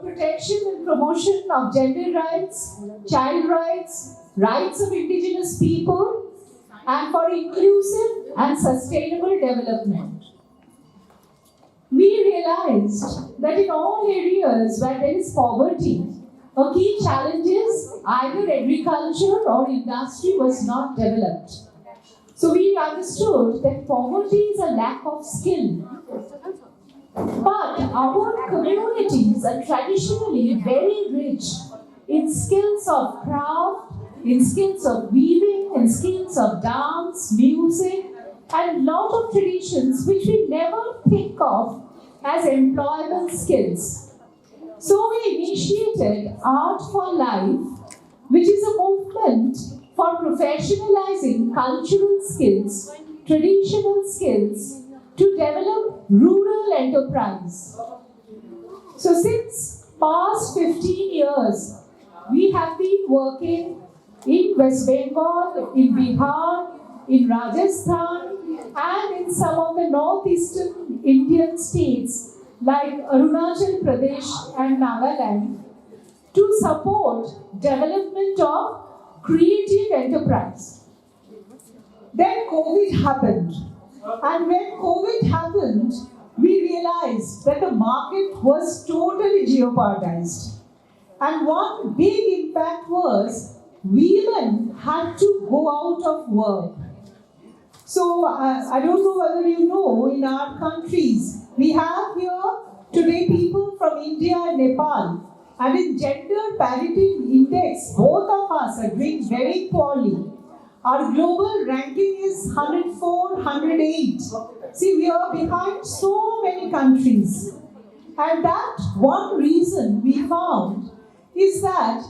protection and promotion of gender rights, child rights, rights of indigenous people, and for inclusive and sustainable development. We realized that in all areas where there is poverty, a key challenge is either agriculture or industry was not developed. So we understood that poverty is a lack of skill. But our communities are traditionally very rich in skills of craft, in skills of weaving, in skills of dance, music, and lot of traditions which we never think of as employable skills. So we initiated Art for Life, which is a movement for professionalizing cultural skills, traditional skills, to develop rural enterprise. So since past 15 years, we have been working in West Bengal, in Bihar, in Rajasthan, and in some of the northeastern Indian states like Arunachal Pradesh and Nagaland to support development of creative enterprise. Then COVID happened. And when COVID happened, we realized that the market was totally jeopardized. And one big impact was women had to go out of work. So I don't know whether you know, in our countries, we have here today people from India and Nepal. And in gender parity index, both of us are doing very poorly. Our global ranking is 104, 108. See, we are behind so many countries. And that one reason we found is that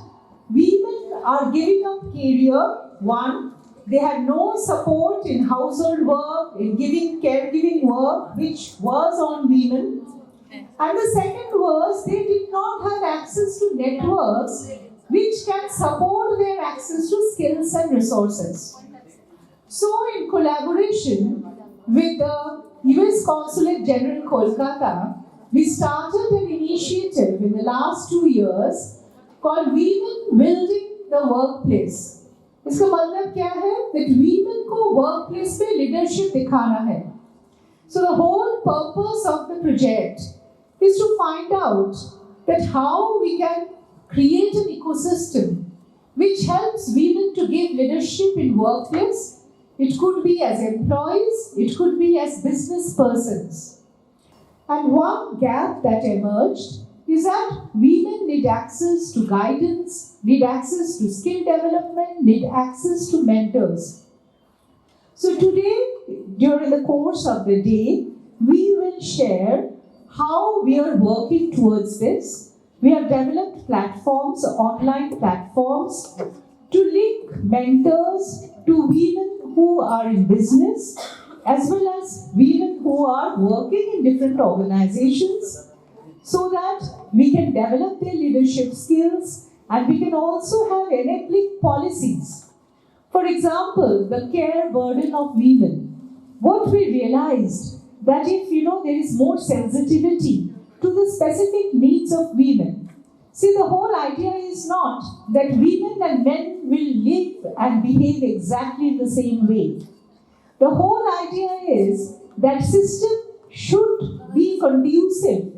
women are giving up career. One, they had no support in household work, in caregiving work, which was on women. And the second was they did not have access to networks which can support their access to skills and resources. So in collaboration with the US Consulate General Kolkata, we started an initiative in the last 2 years called Women Building the Workplace. इसका मतलब क्या है? That women को workplace पे leadership दिखाना है. So the whole purpose of the project is to find out that how we can create an ecosystem which helps women to give leadership in workplace. It could be as employees, it could be as business persons. And one gap that emerged is that women need access to guidance, need access to skill development, need access to mentors. So today, during the course of the day, we will share how we are working towards this. We have developed platforms, online platforms, to link mentors to women who are in business, as well as women who are working in different organizations, so that we can develop their leadership skills and we can also have enabling policies. For example, the care burden of women. What we realized that if there is more sensitivity to the specific needs of women. See, the whole idea is not that women and men will live and behave exactly in the same way. The whole idea is that system should be conducive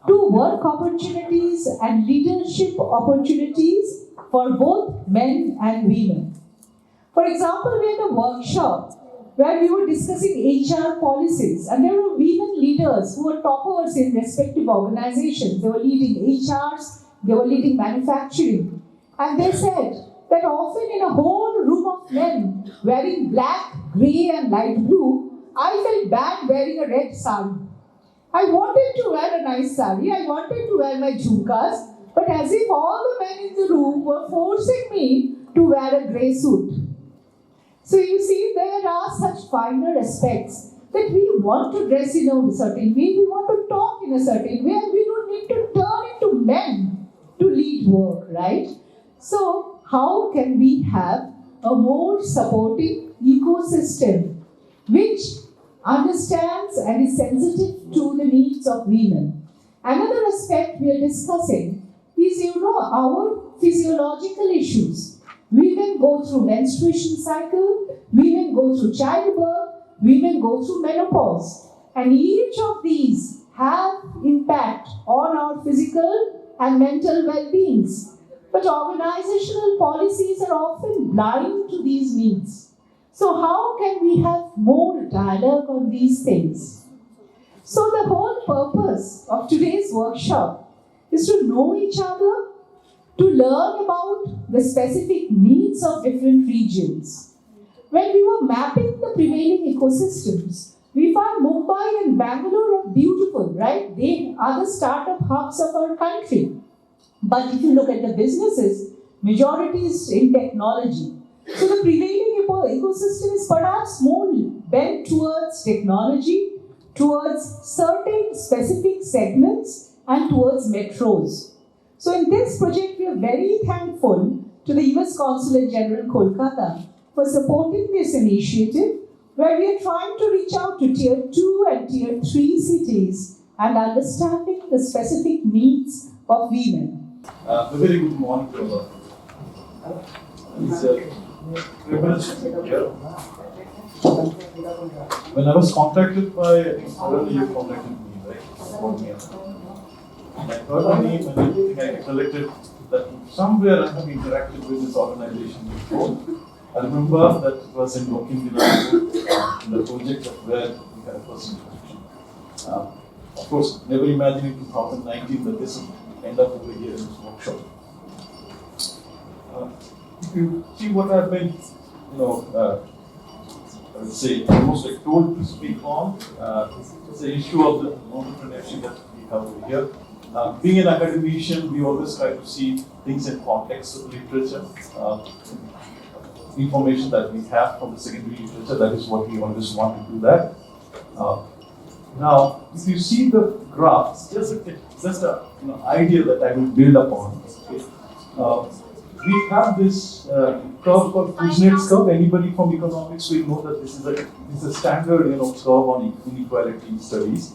to work opportunities and leadership opportunities for both men and women. For example, we had a workshop where we were discussing HR policies, and there were women leaders who were toppers in respective organizations. They were leading HRs, they were leading manufacturing, and they said that often in a whole room of men wearing black, grey and light blue, I felt bad wearing a red sari. I wanted to wear a nice sari, I wanted to wear my jhumkas, but as if all the men in the room were forcing me to wear a grey suit. So you see, there are such finer aspects that we want to dress in a certain way, we want to talk in a certain way, and we don't need to turn into men to lead work, right? So how can we have a more supporting ecosystem which understands and is sensitive to the needs of women? Another aspect we are discussing is, our physiological issues. Women go through menstruation cycle, women go through childbirth, women go through menopause. And each of these have impact on our physical and mental well-beings. But organizational policies are often blind to these needs. So how can we have more dialogue on these things? So the whole purpose of today's workshop is to know each other, to learn about the specific needs of different regions. When we were mapping the prevailing ecosystems, we found Mumbai and Bangalore are beautiful, right? They are the startup hubs of our country. But if you look at the businesses, majority is in technology. So the prevailing ecosystem is perhaps more bent towards technology, towards certain specific segments, and towards metros. So in this project, we are very thankful to the US Consulate General Kolkata for supporting this initiative, where we are trying to reach out to Tier 2 and Tier 3 cities and understanding the specific needs of women. A very good morning to all. It's a privilege to be here. When I was contacted by, suddenly you contacted me, right? About me. And I heard the name and I think I recollected that somewhere I have interacted with this organization before. I remember that it was in Lokin in the project where we had a first introduction. Of course, never imagined in 2019 that this would end up over here in this workshop. If you see what I've been, I would say almost like told to speak on, it's the issue of the entrepreneurship that we have over here. Being an academician, we always try to see things in context of literature, information that we have from the secondary literature. That is what we always want to do that. Now, if you see the graph, just a idea that I will build upon. Okay? We have this curve called Kuznets curve. Anybody from economics will know that this is a standard curve on inequality studies.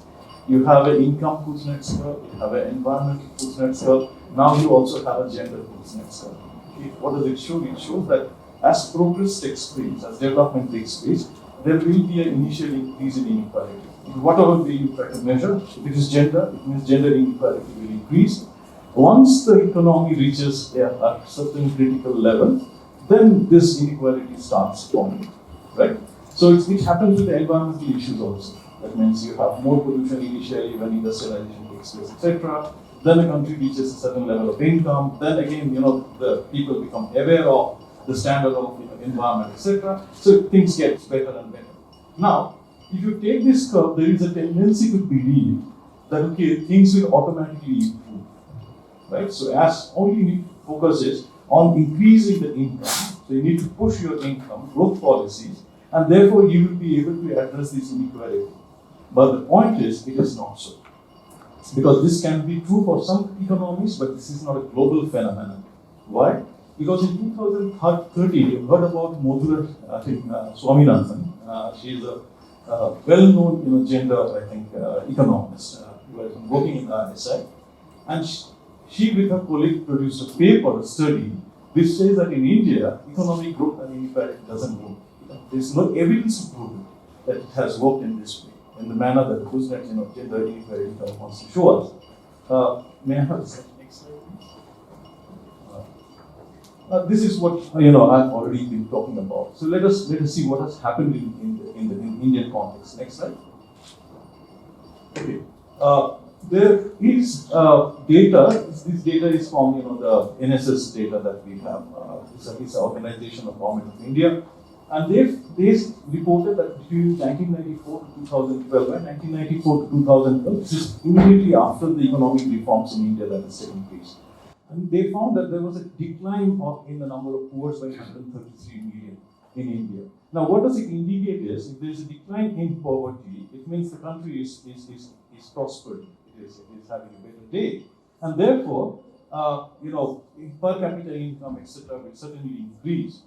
You have an income Kuznets curve, you have an environmental Kuznets curve. Now you also have a gender Kuznets curve. Okay? What does it show? It shows that as progress takes place, as development takes place, there will be an initial increase in inequality. In whatever way you try to measure, if it is gender, it means gender inequality will increase. Once the economy reaches a certain critical level, then this inequality starts forming, right? So it happens with the environmental issues also. That means you have more pollution initially when industrialization takes place, etc. Then a country reaches a certain level of income. Then again, the people become aware of the standard of environment, etc. So things get better and better. Now, if you take this curve, there is a tendency to believe that things will automatically improve, right? So as all you need to focus is on increasing the income. So you need to push your income, growth policies, and therefore you will be able to address this inequality. But the point is, it is not so. Because this can be true for some economies, but this is not a global phenomenon. Why? Because in 2013, you heard about Modula, Swaminathan. She is a well-known, gender, economist who has been working in the RSI. And she with her colleague produced a paper, a study, which says that in India, economic growth and inequality doesn't work. There is no evidence to prove that it has worked in this way, in the manner that the Kuznets, gender inequality wants to show us. May I have the next slide, please? This is what I've already been talking about. So let us see what has happened in the Indian context. Next slide. Okay. There is data. This data is from the NSS data that we have. It's an organization of Government of India, and they reported that between 1994 to 2012, right? 1994 to 2012, this is immediately after the economic reforms in India that has taken place. And they found that there was a decline in the number of poor by 133 million in India. Now, what does it indicate is, if there is a decline in poverty, it means the country is prospering. It is having a better day. And therefore, per capita income, etc., will certainly increase.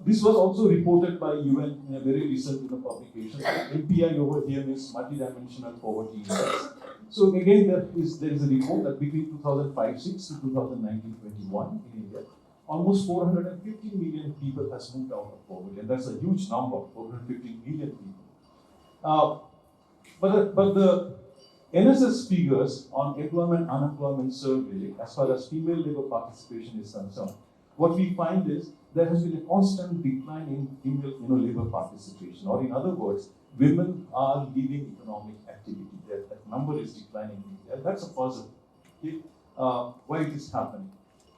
This was also reported by UN in a very recent publication. MPI over here means multidimensional poverty index. So again, there is a report that between 2005-6 to 2019-21 in India, almost 450 million people has moved out of poverty, and that's a huge number, 450 million people. But the NSS figures on employment unemployment survey, as far as female labor participation is concerned, what we find is there has been a constant decline in female labor participation, or in other words, women are leaving economic activity. That number is declining. That's a puzzle. Okay? Why it is happening?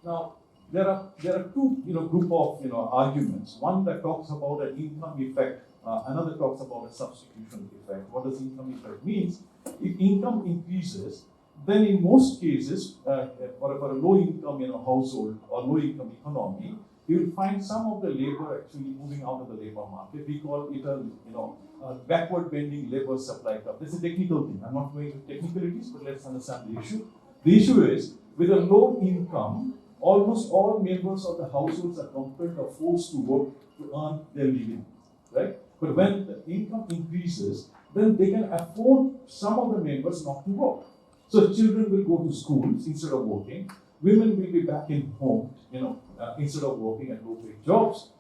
Now, there are two group of arguments. One that talks about an income effect. Another talks about a substitution effect. What does income effect means? If income increases, then in most cases, for a low income household or low income economy, you will find some of the labor actually moving out of the labor market. We call it a backward bending labor supply curve. This is a technical thing. I'm not going into technicalities, but let's understand the issue. The issue is, with a low income, almost all members of the households are compelled or forced to work to earn their living, right? But when the income increases, then they can afford some of the members not to work. So children will go to schools instead of working. Women will be back in home, instead of working at low-paid jobs.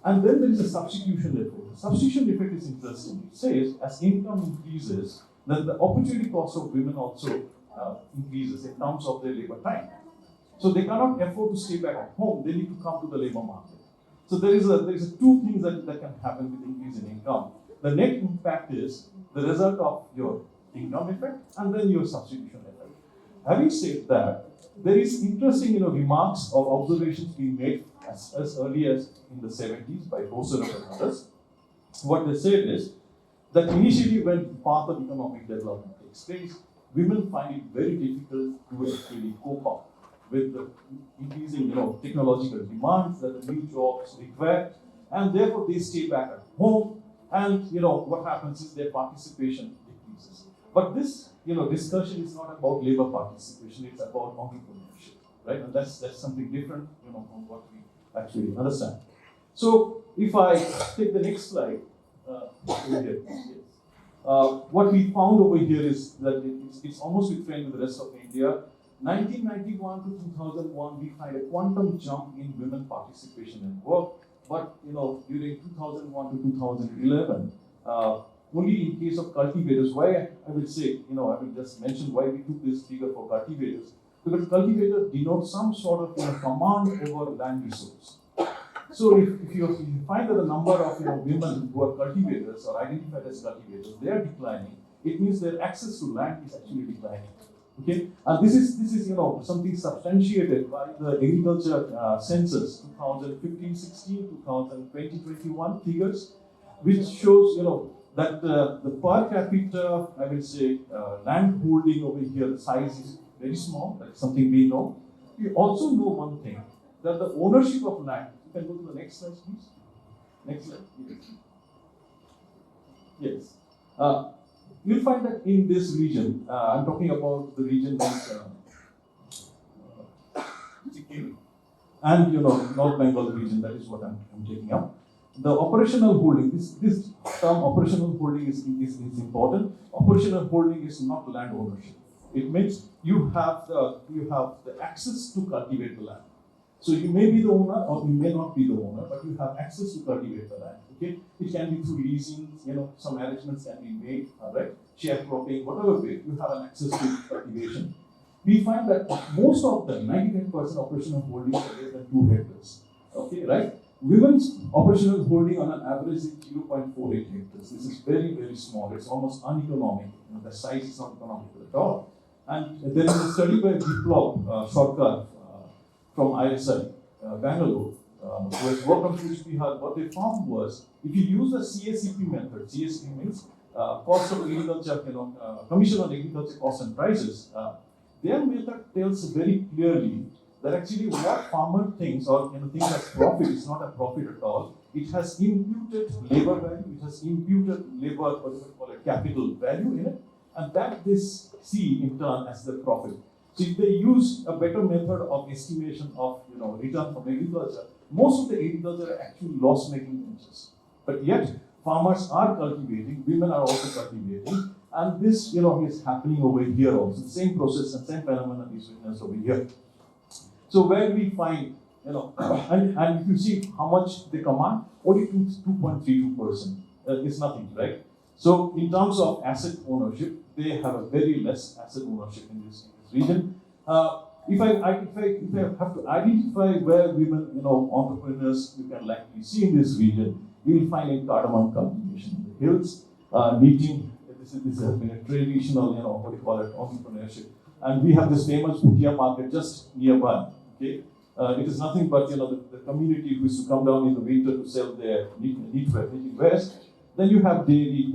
And then there is a substitution effect. The substitution effect is interesting. It says as income increases, then the opportunity cost of women also increases in terms of their labor time. So they cannot afford to stay back at home. They need to come to the labor market. So there is two things that can happen with increase in income. The net impact is the result of your income effect and then your substitution effect. Having said that, there is interesting remarks or observations being made as early as in the 70s by Roosevelt and others. What they said is that initially when path of economic development takes place, women find it very difficult to actually cope up with the increasing technological demands that the new jobs require, and therefore they stay back at home, and what happens is their participation decreases. But this discussion is not about labor participation, it's about entrepreneurship, right? And that's something different from what we actually understand. So if I take the next slide over here, yes. What we found over here is that it's almost with trend with the rest of India. 1991 to 2001, we find a quantum jump in women participation in work. But during 2001 to 2011, only in case of cultivators, why I will say, I will just mention why we took this figure for cultivators, because cultivator denotes some sort of command over land resource. So if you find that the number of women who are cultivators or identified as cultivators, they are declining, it means their access to land is actually declining. Okay, and this is something substantiated by the agriculture census 2015-16, 2020-21 figures, which shows that the per capita, I will say, land holding over here, the size is very small. That's something we know. We also know one thing, that the ownership of land. You can go to the next slide, please. Next slide. Yes. You'll find that in this region, I'm talking about the region that Siliguri and North Bengal region. That is what I'm taking up. The operational holding. This term operational holding is important. Operational holding is not land ownership. It means you have the access to cultivate the land. So you may be the owner or you may not be the owner, but you have access to cultivate the land. Okay, it can be through leasing. Some arrangements can be made. Right, sharecropping, whatever way you have an access to cultivation. We find that most of them, 99% operational holdings are less than 2 hectares. Okay, right. Women's operational holding on an average is 0.48 hectares. This is very, very small. It's almost uneconomic. The size is not economical at all. And there is a study by Biplab Sarkar from ISI, Bangalore, who has worked on Kuch Bihar. What they found was, if you use the CACP method, CACP means cost of agriculture, Commission on Agriculture Costs and Prices, their method tells very clearly that actually what farmer thinks or thinks as profit is not a profit at all. It has imputed labor value, it has imputed labor, what do you call it, capital value in it, and that they see in turn as the profit. So if they use a better method of estimation of return from agriculture, most of the agriculture are actually loss-making ventures. But yet farmers are cultivating, women are also cultivating, And this, is happening over here also. The same process and same phenomenon is witnessed over here. So where we find, and if you see how much they command, only 2.32%. It's nothing, right? So in terms of asset ownership, they have a very less asset ownership in this region. If I have to identify where women, entrepreneurs you can likely see in this region, you will find in cardamom cultivation in the hills, knitting. This has been a traditional, entrepreneurship. And we have this famous Bhutia market just nearby. Okay, it is nothing but the community who used to come down in the winter to sell their knitting wares. Then you have dairy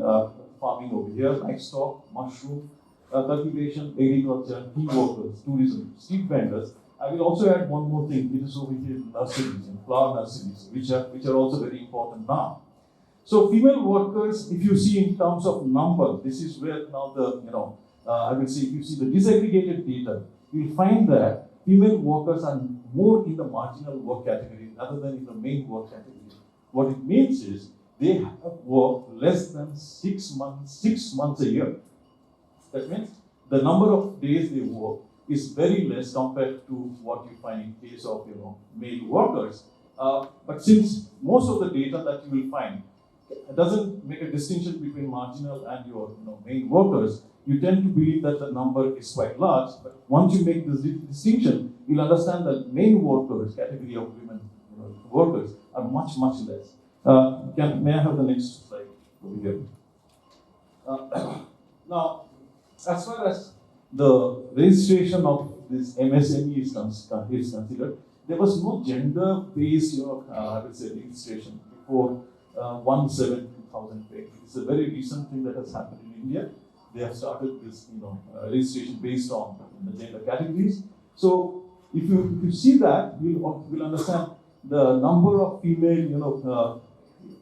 farming over here, livestock, mushroom cultivation, agriculture, tea workers, tourism, street vendors. I will also add one more thing. It is over here nurseries and flower nurseries, which are also very important now. So female workers, if you see in terms of number, this is where now I will say if you see the disaggregated data, you will find that female workers are more in the marginal work category rather than in the main work category. What it means is they have worked less than 6 months a year. That means the number of days they work is very less compared to what you find in case of male workers. But since most of the data that you will find doesn't make a distinction between marginal and your main workers, you tend to believe that the number is quite large. But once you make this distinction, you'll understand that main workers, category of women workers, are much less. May I have the next slide over here? Now, as far as the registration of this MSME is considered, there was no gender-based, I would say, registration before 1/7/2008. It's a very recent thing that has happened in India. They have started this, registration based on the gender categories. So, if you see that, you'll understand the number of female,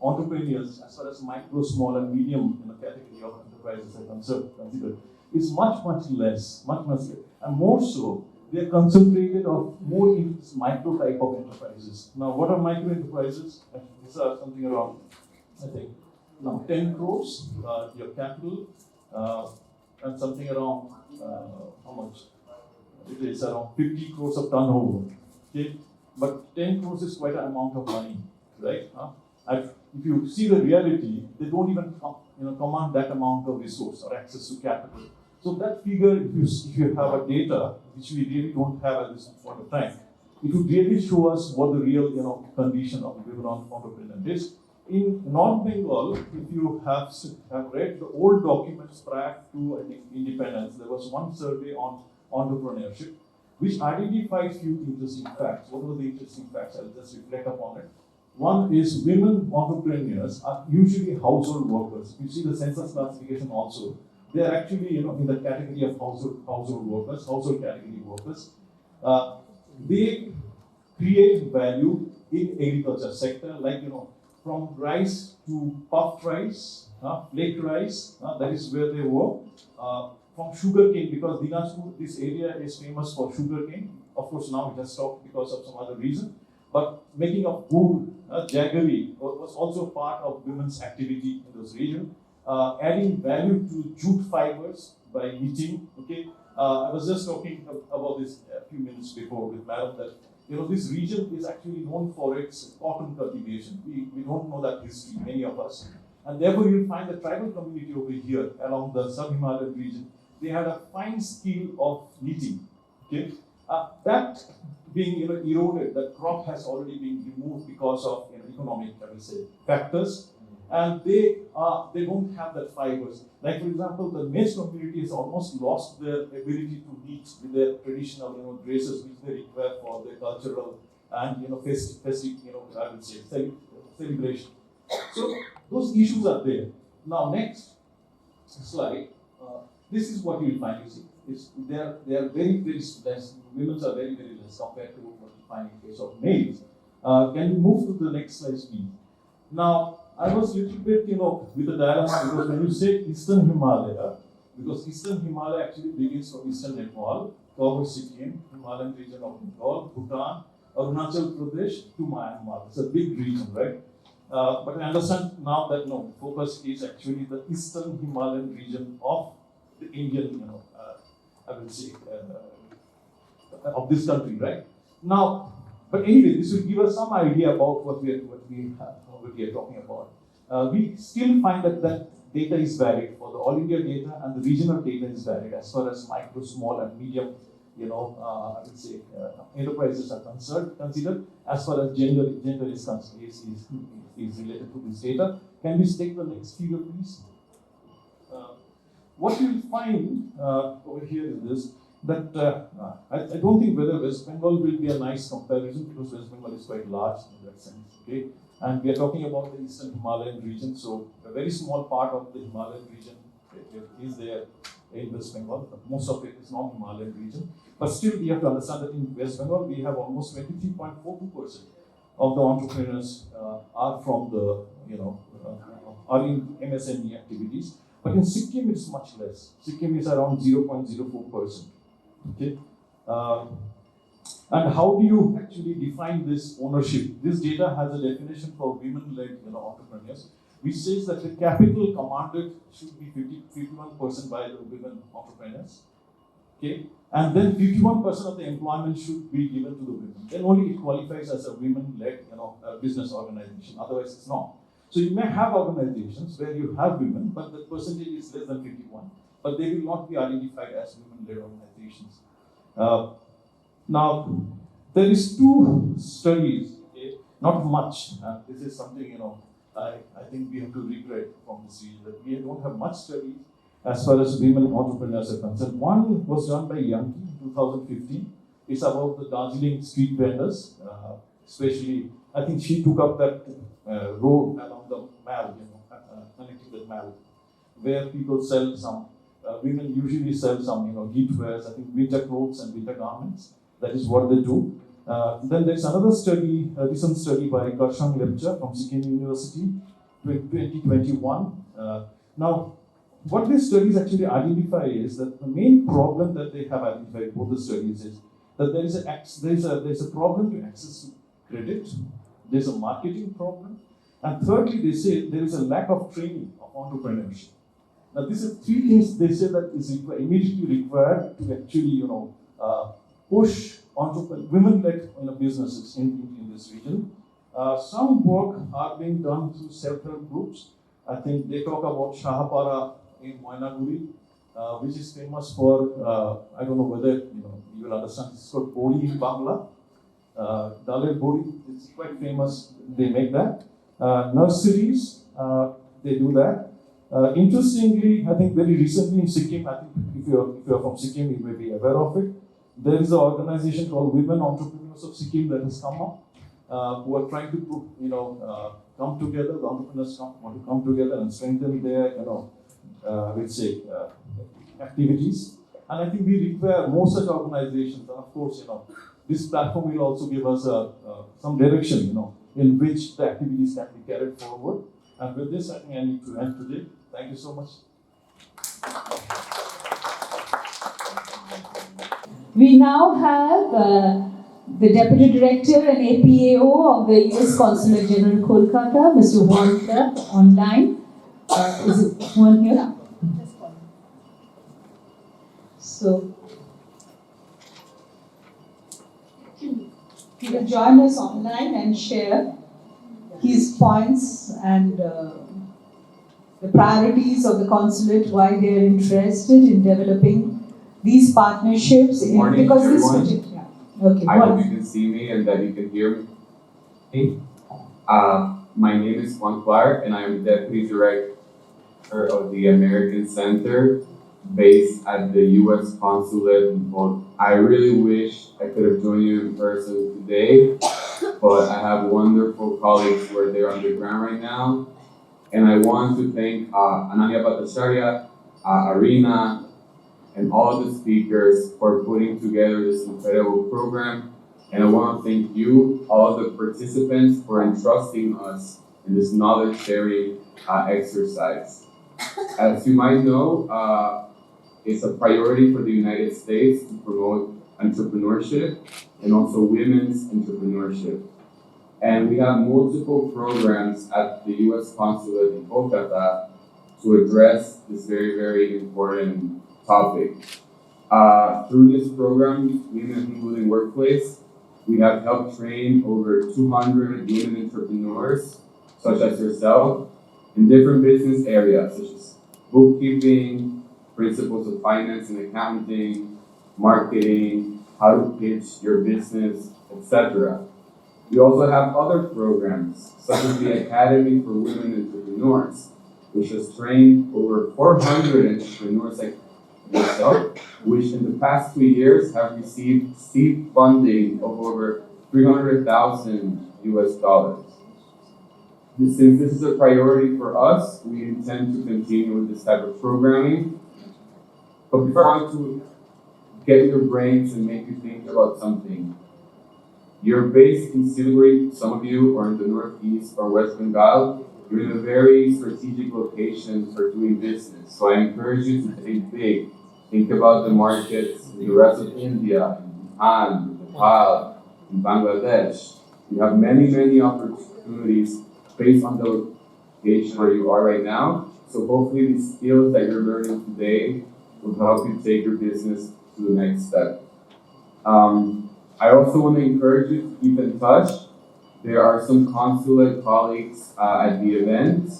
entrepreneurs, as far as micro, small, and medium category of enterprises are considered, is much less, and more so, they are concentrated more in this micro type of enterprises. Now, what are micro enterprises? These are something around, I think, now 10 crores, your capital, and something around, how much? It is around 50 crores of turnover. Okay, but 10 crores is quite an amount of money, right? If you see the reality, they don't even command that amount of resource or access to capital. So that figure, if you have a data, which we really don't have at this point of time, it would really show us what the real condition of the women entrepreneur is. In North Bengal, if you have read the old documents prior to independence, there was one survey on entrepreneurship, which identified few interesting facts. What were the interesting facts? I'll just reflect upon it. One is women entrepreneurs are usually household workers. You see the census classification also. They are actually, in the category of household workers, household category workers. They create value in agriculture sector, like from rice to puffed rice, flaked rice. That is where they work. From sugarcane, because Dinajpur, this area is famous for sugarcane. Of course, now it has stopped because of some other reason. But making of wool, jaggery was also part of women's activity in those regions. Adding value to jute fibers by knitting. Okay, I was just talking about this a few minutes before with Madam that this region is actually known for its cotton cultivation. We don't know that history, many of us, and therefore you'll find the tribal community over here along the sub-Himalayan region. They had a fine skill of knitting. Okay, that being eroded, the crop has already been removed because of economic, I will say, factors. And they don't have that fibers. Like for example, the maize community has almost lost their ability to knit with their traditional dresses which they require for their cultural and festive I would say celebration. So those issues are there. Now next slide. This is what you will find. You see, they are very less. Women are very less compared to what you find in case of males. Can we move to the next slide, please? Now. I was a little bit, with a dilemma because when you say Eastern Himalaya, because Eastern Himalaya actually begins from Eastern Nepal, covers Sikkim, Himalayan region of Bengal, Bhutan, Arunachal Pradesh to Myanmar. It's a big region, right? But I understand now that no, focus is actually the eastern Himalayan region of the Indian, I will say, of this country, right? Now, but anyway, this will give us some idea about what we are talking about. We still find that data is varied for the all India data, and the regional data is varied as far as micro, small, and medium, I would say, enterprises are considered. As far as gender is concerned, is related to this data. Can we take the next figure, please? What you'll find over here is this, that I don't think whether West Bengal will be a nice comparison, because West Bengal is quite large in that sense, okay? And we are talking about the eastern Himalayan region, so a very small part of the Himalayan region is there in West Bengal. Most of it is not Himalayan region. But still, we have to understand that in West Bengal, we have almost 23.42% of the entrepreneurs are from the, are in MSME activities. But in Sikkim, it's much less. Sikkim is around 0.04%. Okay. And how do you actually define this ownership? This data has a definition for women-led entrepreneurs, which says that the capital commanded should be 51% by the women entrepreneurs. Okay, and then 51% of the employment should be given to the women. Then only it qualifies as a women-led, business organization. Otherwise, it's not. So you may have organizations where you have women, but the percentage is less than 51. But they will not be identified as women-led organizations. Now, there is 2 studies. Okay, not much. This is something I think we have to regret from this region, that we don't have much studies as far as women entrepreneurs are concerned. One was done by Yankee in 2015. It's about the Darjeeling street vendors, especially, I think she took up that road along the mall, connecting the mall, where people sell some, women usually sell some, giftwares, I think winter clothes and winter garments. That is what they do. Then there's another study, a recent study by Karshang Lepcha from Sikkim University, 2021. Now, what these studies actually identify is that the main problem that they have identified, both the studies, is that there is a problem to access to credit, there's a marketing problem, and thirdly, they say there is a lack of training of entrepreneurship. Now, these are 3 things they say that is immediately required to actually, push women-led businesses in this region. Some work are being done through self-help groups. I think they talk about Shahapara in Moinaguri, which is famous for, I don't know whether you will understand, it's called Bodi in Bangla. Daler Bodi, it's quite famous, they make that. Nurseries, they do that. Interestingly, I think very recently in Sikkim, I think if you're from Sikkim, you may be aware of it. There is an organization called Women Entrepreneurs of Sikkim that has come up, who are trying to come together. The entrepreneurs want to come together and strengthen their, activities. And I think we require more such organizations. And of course, this platform will also give us some direction, in which the activities can be carried forward. And with this, I think I need to end today. Thank you so much. We now have the Deputy Director and APAO of the US Consulate General Kolkata, Mr. Juan Clark, online. Is it Juan here? So, he will join us online and share his points and the priorities of the consulate, why they are interested in developing these partnerships. Morning, because everyone. this project, yeah. Okay. I hope you can see me and that you can hear me. Hey. My name is Juan Clark and I am Deputy Director of the American Center based at the U.S. Consulate in Bonn. I really wish I could have joined you in person today, but I have wonderful colleagues who are there on the ground right now. And I want to thank Ananya Bhattacharya, Arena, and all of the speakers for putting together this incredible program. And I want to thank you, all of the participants, for entrusting us in this knowledge sharing exercise. As you might know, it's a priority for the United States to promote entrepreneurship and also women's entrepreneurship. And we have multiple programs at the U.S. Consulate in Kolkata to address this very, very important topic. Through this program, Women Including Workplace, we have helped train over 200 women entrepreneurs, such as yourself, in different business areas, such as bookkeeping, principles of finance and accounting, marketing, how to pitch your business, etc. We also have other programs, such as the Academy for Women Entrepreneurs, which has trained over 400 entrepreneurs like yourself, which in the past 2 years have received seed funding of over $300,000 US. Since this is a priority for us, we intend to continue with this type of programming. But we want to get your brains and make you think about something. You're based in Siliguri, some of you are in the Northeast or West Bengal. You're in a very strategic location for doing business. So I encourage you to think big. Think about the markets in the rest of India, in Bhutan, Nepal, in Bangladesh. You have many, many opportunities based on the location where you are right now. So hopefully the skills that you're learning today will help you take your business to the next step. I also want to encourage you to keep in touch. There are some consulate colleagues at the event.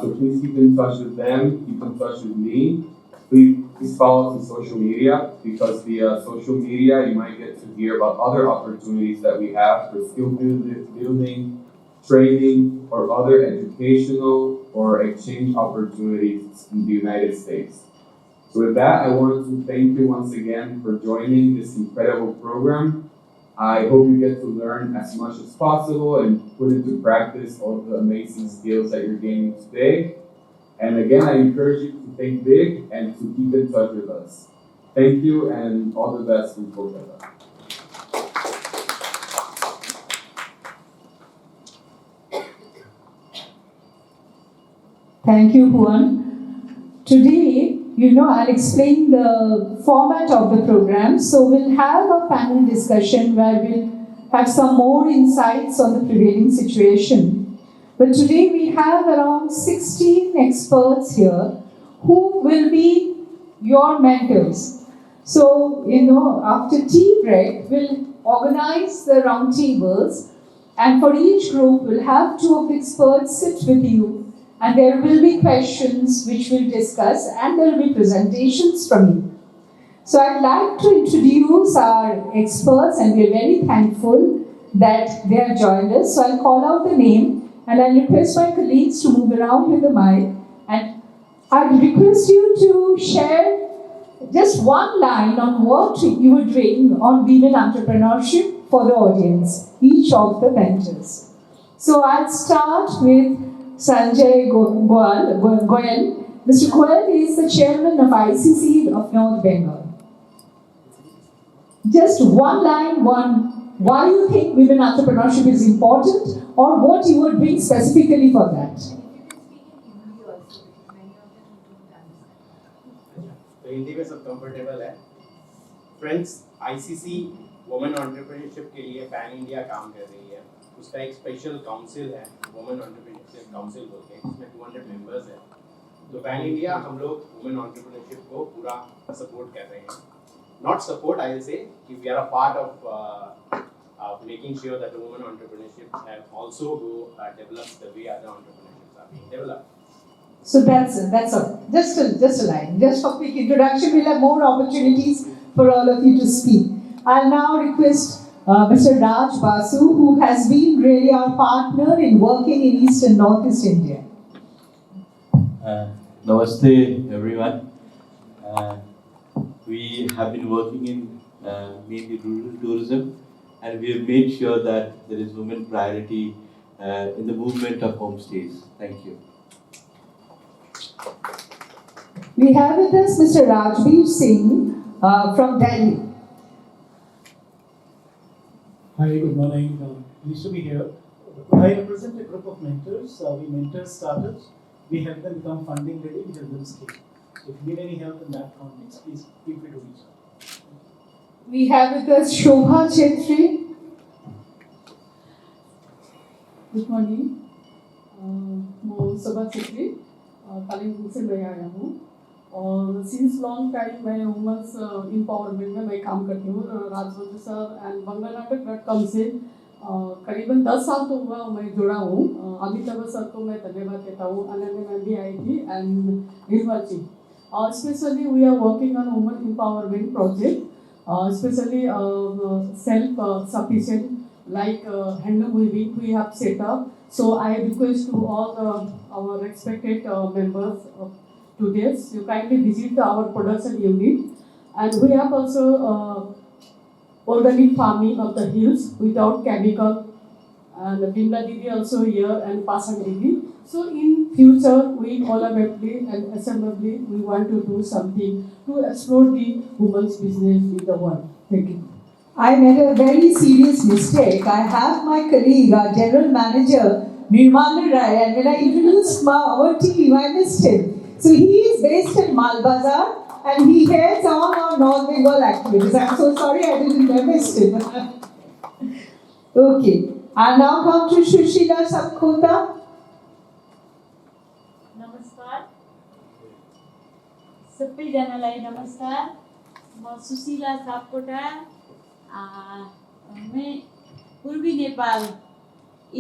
So please keep in touch with them, keep in touch with me. Please follow us on social media, because via social media you might get to hear about other opportunities that we have for skill building, training, or other educational or exchange opportunities in the United States. So with that, I wanted to thank you once again for joining this incredible program. I hope you get to learn as much as possible and put into practice all the amazing skills that you're gaining today. And again, I encourage you to think big and to keep in touch with us. Thank you, and all the best in Kolkata. Thank you, Juan. Today, I'll explain the format of the program. So we'll have a panel discussion where we'll have some more insights on the prevailing situation. But today we have around 16 experts here who will be your mentors. So, after tea break, we'll organize the round tables, and for each group, we'll have 2 of the experts sit with you, and there will be questions which we'll discuss, and there will be presentations from you. So I'd like to introduce our experts, and we're very thankful that they have joined us. So I'll call out the name, and I'll request my colleagues to move around with the mic, and I'd request you to share just one line on what you were doing on women entrepreneurship for the audience, each of the mentors. So I'll start with Sanjay Goyal. Mr. Goyal is the chairman of ICC of North Bengal. Just one line, why you think women entrepreneurship is important, or what you were doing specifically for that. तो हिंदी में सब comfortable है. Friends, ICC women entrepreneurship के लिए pan India काम कर रही है. उसका एक स्पेशल काउंसिल है, वुमेन एंटरप्रेन्योरशिप काउंसिल बोलते हैं, इसमें 200 मेंबर्स हैं. तो पैन इंडिया हम लोग वुमेन एंटरप्रेन्योरशिप को पूरा सपोर्ट कर रहे हैं. Not support, I will say कि we are a part of making sure that women entrepreneurship have also developed the way other entrepreneurships are being developed. So that's all. Just a line. Just for quick introduction, we'll have more opportunities for all of you to speak. I'll now request Mr. Raj Basu, who has been really our partner in working in East and Northeast India. Namaste, everyone. We have been working in mainly rural tourism, and we have made sure that there is women priority in the movement of homestays. Thank you. We have with us Mr. Rajveer Singh from Delhi. Hi, good morning. Pleased to be here. I represent a group of mentors. We mentor startups. We help them become funding ready. We help them scale. So if you need any help in that context, please feel free to reach out. We have with us Shobha Chetri. Good morning मैं सुबह छेत्री कालिम्पोंग से मैं आया हूँ और since long time मैं women's empowerment में मैं काम करती हूँ राजवंत सर एंड बंगानाटक.com से करीबन 10 साल तो हुआ मैं जुड़ा हूँ अमिताभ सर को मैं धन्यवाद देता हूँ अनन्या मैम भी आई थी and Nirmal ji especially we are working on women empowerment project especially self sufficient like handloom weaving we have set up. So I request to all our respected members to this, you kindly visit our production unit, and we have also organic farming of the hills without chemical, and Bimla Didi also here and Pasan Didi. So in future we collaboratively and assembly we want to do something to explore the women's business in the world. Thank you. I made a very serious mistake. I have my colleague, our general manager, Nirmal Rai, and when I introduced our team, I missed him. So he is based in Malbazar and he heads on our North Bengal activities. I'm so sorry I missed him. Okay, I now come to Shushila Sabkota. नमस्कार सबैजनालाई नमस्कार म सुशीला सापकोटा मैं पूर्वी नेपाल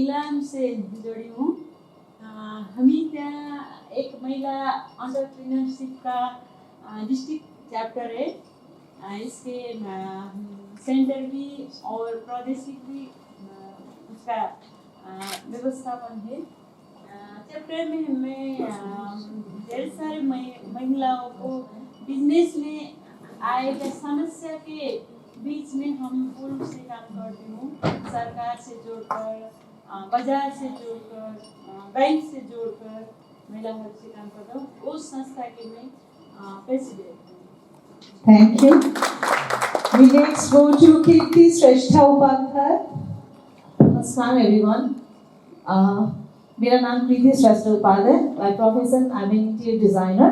इलाम से जुड़ी हूँ हामी त्यहाँ एक महिला एंटरप्रेन्योरशिप का डिस्ट्रिक्ट चैप्टर है इसके सेंटर भी और प्रादेशिक भी उसका व्यवस्थापन है चैप्टर में हमें ढेर सारे महिलाओं को बिजनेस में आएगा समस्या के बीच में हम पूर्व से काम करती हूँ सरकार से जोड़कर बाजार से जोड़कर बैंक से जोड़कर महिलाओं से काम करता हूँ उस संस्था के मैं प्रेसिडेंट हूँ। Thank you. We next go to Kirti Shrestha Upadhyay. Namaskar everyone. मेरा नाम कृति श्रेष्ठा Upadhyay by profession I'm an interior designer.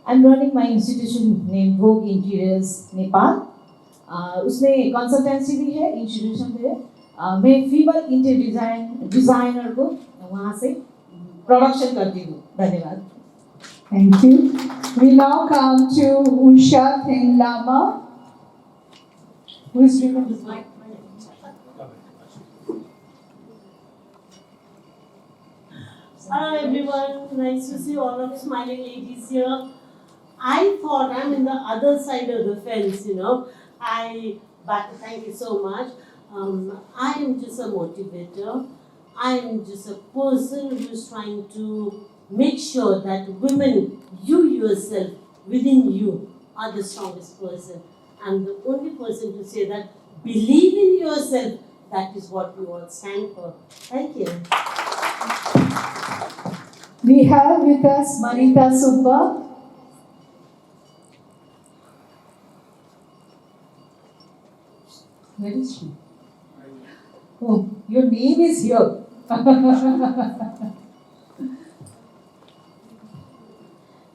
I'm running my institution named Vogue Interiors Nepal. उसमें कंसल्टेंसी भी है इंस्टीट्यूशन भी है मैं फीमेल इंटीरियर डिजाइनर को वहाँ से प्रोडक्शन करती हूँ धन्यवाद Thank you. We now come to Usha Thenglama. Who is doing this mic? Hello everyone, nice to see all of smiling ladies here. I thought I'm in the other side of the fence, but thank you so much. I am just a motivator. I am just a person who is trying to make sure that women, you yourself, within you, are the strongest person. I'm the only person to say that believe in yourself, that is what we all stand for. Thank you. We have with us Manita Subba. Where is she? Oh, your name is here.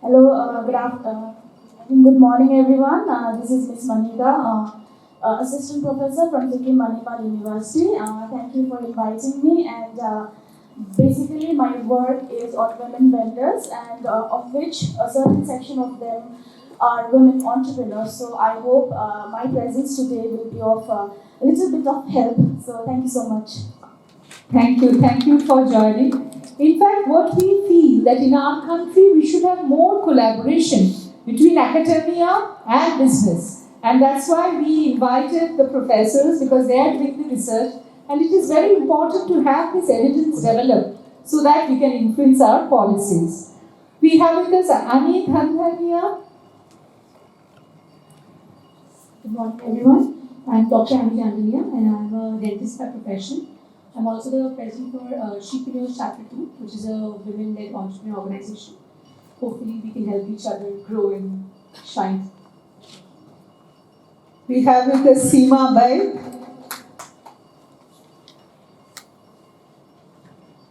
Hello, good morning everyone. This is Miss Manita, Assistant Professor from Sikkim Manipal University. Thank you for inviting me, and basically my work is on women vendors, and of which a certain section of them are women entrepreneurs. So I hope my presence today will be of a little bit of help. So thank you so much. Thank you for joining. In fact, what we feel that in our country we should have more collaboration between academia and business. And that's why we invited the professors, because they are doing the research. And it is very important to have this evidence developed so that we can influence our policies. We have with us Ani Dhandhania. Good morning everyone. I'm Dr. Ani Dhandhania and I'm a dentist by profession. I'm also the president for Shepreneurs Chapter 2, which is a women-led entrepreneur organization. Hopefully we can help each other grow and shine. We have with us Seema Bai.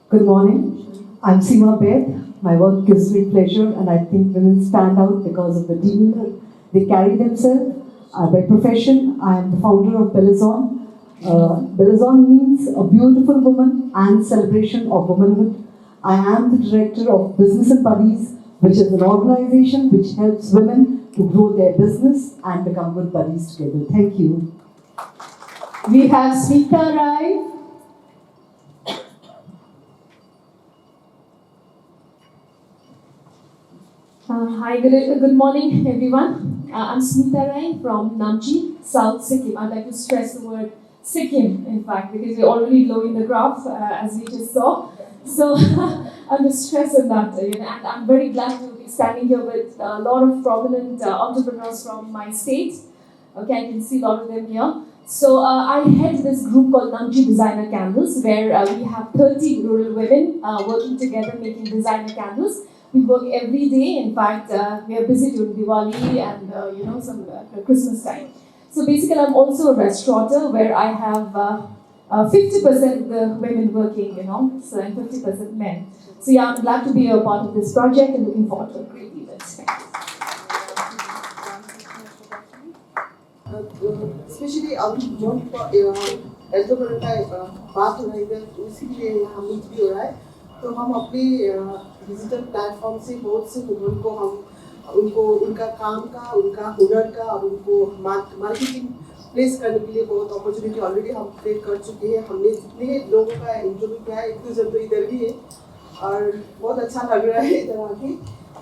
Good morning. I'm Seema Beth. My work gives me pleasure, and I think women stand out because of the demeanor they carry themselves. By profession, I am the founder of Belazon, Belazon means a beautiful woman and celebration of womanhood. I am the director of Business and Buddies, which is an organization which helps women to grow their business and become good buddies together. Thank you. We have Smita Rai. Hi, good morning, everyone. I'm Smita Rai from Namchi, South Sikkim. I'd like to stress the word Sikkim, in fact, because we're already low in the graph, as we just saw. So I'm just stressing that, and I'm very glad to be standing here with a lot of prominent entrepreneurs from my state. Okay, I can see a lot of them here. So I head this group called Namchi Designer Candles, where we have 30 rural women working together making designer candles. We work every day. In fact, we are busy during Diwali and some Christmas time. So basically, I'm also a restaurateur where I have 50% the women working, so and 50% men. So yeah, I'm glad to be a part of this project and looking forward to a great event. Especially अभी जो एल्डोमेंट का बात हो रही है उसी के लिए हम मीट भी हो रहा है तो हम अपने डिजिटल प्लेटफॉर्म से बहुत से वुमेन को हम उनको उनका काम का उनका हुनर का और उनको मार्केटिंग प्लेस करने के लिए बहुत अपॉर्चुनिटी ऑलरेडी हम क्रिएट कर चुके हैं हमने जितने लोगों का इंटरव्यू किया है एक दो जन तो इधर भी है और बहुत अच्छा लग रहा है इधर आके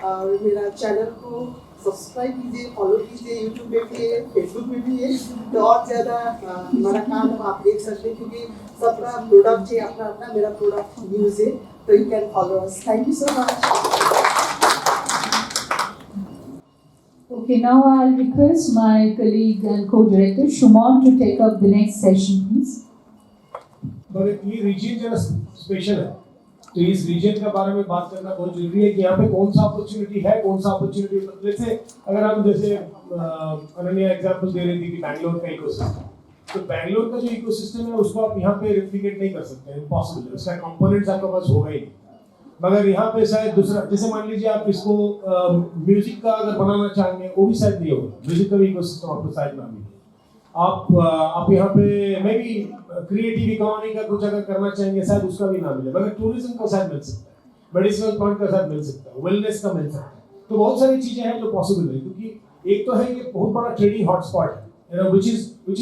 और मेरा चैनल को सब्सक्राइब कीजिए फॉलो कीजिए यूट्यूब पे भी है फेसबुक पे भी है तो और ज़्यादा हमारा काम आप देख सकते हैं क्योंकि सबका प्रोडक्ट है अपना अपना मेरा प्रोडक्ट न्यूज़ है तो you can follow us thank you so much Okay, now I'll request my colleague and co-director Shumon to take up the next session, please. मगर ये रीजन जो स्पेशल है तो इस रीजन के बारे में बात करना बहुत जरूरी है कि यहाँ पे कौन सा अपॉर्चुनिटी है कौन सा अपॉर्चुनिटी जैसे अगर हम जैसे अनन्या एग्जांपल दे रही थी कि बैंगलोर का इकोसिस्टम तो बैंगलोर का जो इकोसिस्टम है उसको आप यहाँ पे रेप्लिकेट नहीं कर सकते इम्पॉसिबल है उसका कंपोनेंट्स आपके पास होगा ही नहीं मगर यहाँ पे शायद दूसरा जैसे मान लीजिए आप इसको म्यूजिक का अगर बनाना चाहेंगे वो भी शायद नहीं होगा म्यूजिक का भी इकोसिस्टम आपको शायद ना मिले आप यहाँ पे मे बी क्रिएटिव इकोनॉमी का कुछ अगर करना चाहेंगे शायद उसका भी ना मिले मगर टूरिज्म का शायद मिल सकता है मेडिसिनल पॉइंट का शायद मिल सकता है वेलनेस का मिल सकता है तो बहुत सारी चीजें हैं जो पॉसिबल है क्योंकि एक तो है ये बहुत बड़ा ट्रेडिंग हॉटस्पॉट है which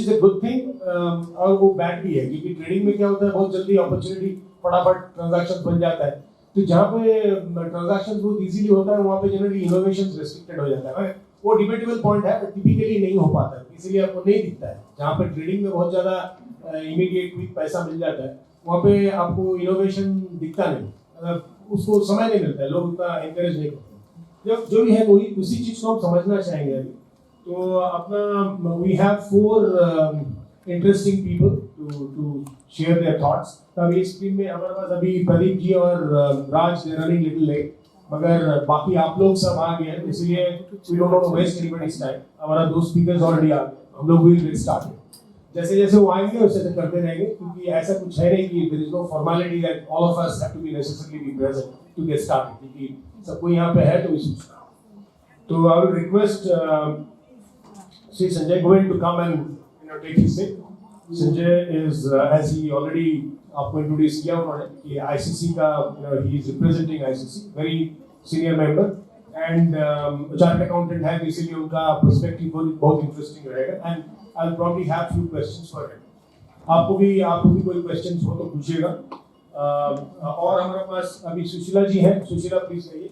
is a good thing और वो बैड भी है क्योंकि ट्रेडिंग में क्या होता है बहुत जल्दी अपॉर्चुनिटी फटाफट ट्रांजैक्शन बन जाता है तो जहाँ पे ट्रांजैक्शन बहुत इजीली होता है वहाँ पे जनरली इनोवेशन रेस्ट्रिक्टेड हो जाता है वो डिबेटेबल पॉइंट है बट टिपिकली नहीं हो पाता है इसीलिए आपको नहीं दिखता है जहाँ पे ट्रेडिंग में बहुत ज़्यादा इमीडिएट क्विक पैसा मिल जाता है वहाँ पे आपको इनोवेशन दिखता नहीं उसको समय नहीं मिलता है लोग उतना एनकरेज नहीं करते जब जो भी है वही उसी चीज़ को हम समझना चाहेंगे अभी तो अपना we have 4 interesting people to share their thoughts. तो अभी स्क्रीन में हमारे पास अभी प्रदीप जी और राज they running little late मगर बाकी आप लोग सब आ गए हैं इसलिए we don't want to waste anybody's time. हमारा 2 speakers already आ गए हम लोग will get started. जैसे जैसे वो आएंगे वैसे करते रहेंगे क्योंकि ऐसा कुछ है नहीं कि there is no formality that all of us have to be necessarily be present to get started क्योंकि सब कोई यहाँ पे है तो we should start. तो I will request Sri Sanjay Govind to come and take his seat. Sanjay is, as he already आपको introduce किया उन्होंने कि ICC का he is representing ICC, very senior member and chartered accountant है तो इसीलिए उनका perspective बहुत interesting रहेगा and I'll probably have few questions for him. आपको भी कोई questions हो तो पूछिएगा और हमारे पास अभी सुशीला जी हैं सुशीला प्लीज कहिए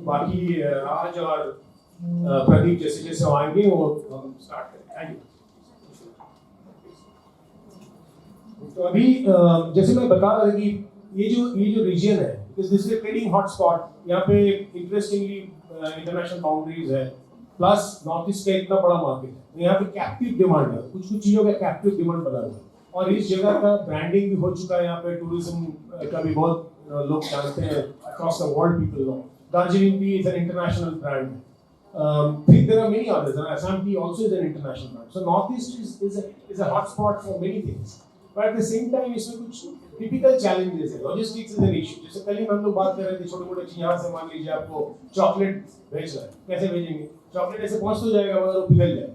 बाकी राज और प्रदीप जैसे जैसे आएंगे वो हम स्टार्ट करें थैंक यू तो अभी जैसे मैं बता रहा था कि ये जो रीजन है this is a trading hotspot यहाँ पे इंटरेस्टिंगली इंटरनेशनल बाउंड्रीज है प्लस नॉर्थ ईस्ट का इतना बड़ा मार्केट है यहाँ पे कैप्टिव डिमांड है कुछ चीज़ों का कैप्टिव डिमांड बना हुआ है और इस जगह का ब्रांडिंग भी हो चुका है यहाँ पे टूरिज्म का भी बहुत लोग जानते हैं across the world people know Darjeeling T is an international brand there are many others, and Assam tea also is an international brand. So Northeast is a hot spot for many things. But at the same time, इसमें कुछ typical challenges है. Logistics is an issue. जैसे कल ही हम लोग बात कर रहे थे छोटे-मोटे चीज़ यहाँ से मान लीजिए आपको चॉकलेट भेजना है, कैसे भेजेंगे? चॉकलेट ऐसे पहुँच तो जाएगा मगर वो पिघल जाएगा.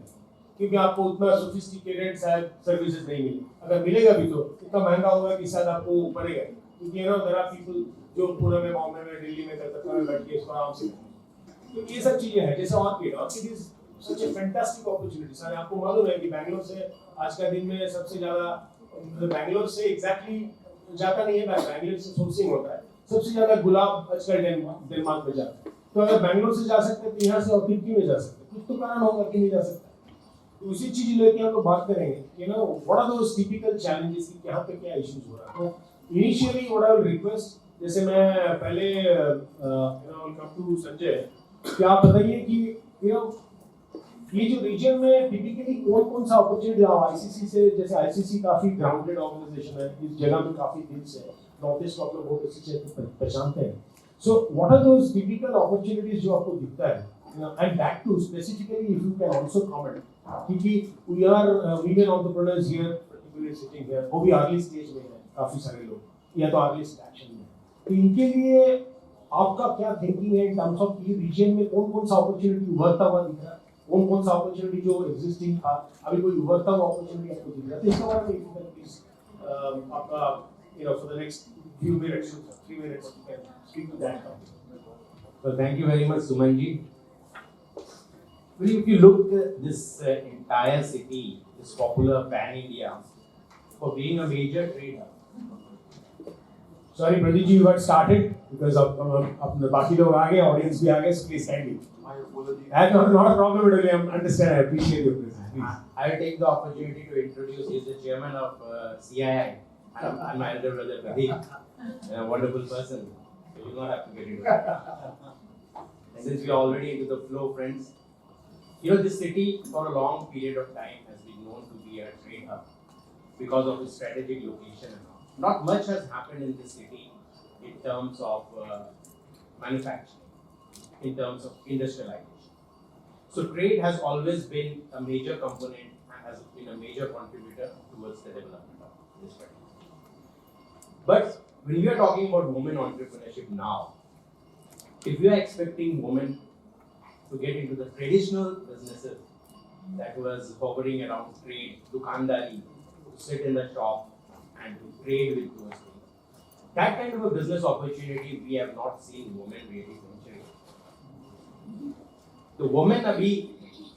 क्योंकि आपको उतना सोफिस्टिकेटेड शायद सर्विसेज नहीं मिले, अगर मिलेगा भी तो इतना महंगा होगा कि शायद आपको पड़ेगा, क्योंकि देयर आर पीपल जो पुणे में, बॉम्बे में, दिल्ली में, कलकत्ता में बैठ के इसको आराम से करेंगे। तो ये सब चीजें हैं, जैसे orchid is such A fantastic opportunity. Sir आपको मालूम है कि बैंगलोर से आज का दिन में सबसे ज्यादा, बैंगलोर से एग्जैक्टली जाता नहीं है, बैंगलोर से सोर्सिंग होता है, सबसे ज्यादा गुलाब आजकल डेनमार्क में जाता है। तो अगर बैंगलोर से जा सकते हैं तो यहाँ से ऑर्किड क्यों नहीं जा सकते? कुछ तो कारण होगा कि नहीं जा सकता। तो उसी चीज लेके हम लोग बात करेंगे, what are those typical challenges, कि यहाँ पे क्या इश्यूज हो रहा है। तो initially what I will request, जैसे मैं पहले कम टू संजय, क्या आप बताइए कि ये जो रीजन में टिपिकली कौन सा अपॉर्चुनिटी आईसीसी से, जैसे आईसीसी काफी ग्राउंडेड ऑर्गेनाइजेशन है, इस जगह में काफी दिल से नॉर्थ ईस्ट को आप लोग बहुत अच्छे से पहचानते हैं। So what are those typical opportunities जो आपको दिखता है, and that too specifically if you can also comment, क्योंकि we are women entrepreneurs here particularly sitting here, वो भी अर्ली स्टेज में है काफी सारे लोग, या तो अर्ली एक्शन में। तो इनके लिए आपका क्या थिंकिंग है इन टर्म्स ऑफ ये रीजन में कौन सा अपॉर्चुनिटी उभरता हुआ दिख रहा है, कौन सा अपॉर्चुनिटी जो एग्जिस्टिंग था अभी कोई उभरता हुआ अपॉर्चुनिटी आपको दिख रहा है? तो इसके बारे में प्लीज आपका for the next few minutes, 3 minutes, you can speak to that topic. So thank you very much, Sumanji. Well, if you look at this entire city is popular pan-India for being a major trade hub. Sorry, Pradeep ji, you got started because of the बाकी लोग आ गए, audience भी आ गए, so please kindly. My apology. Not a problem at all. I understand. I appreciate your presence. Please. I will take the opportunity to introduce. He is the chairman of CII. And my elder brother Pradeep, a wonderful person. So you do not have to get into it. Since we are already into the flow, friends, this city for a long period of time has been known to be a trade hub because of its strategic location and all. Not much has happened in this city in terms of manufacturing, in terms of industrialization. So trade has always been a major component and has been a major contributor towards the development of this country. But when we are talking about women entrepreneurship now, if we are expecting women to get into the traditional businesses that was hovering around trade, dukandari, to sit in the shop and to trade with those things, that kind of a business opportunity we have not seen women really venturing. The women अभी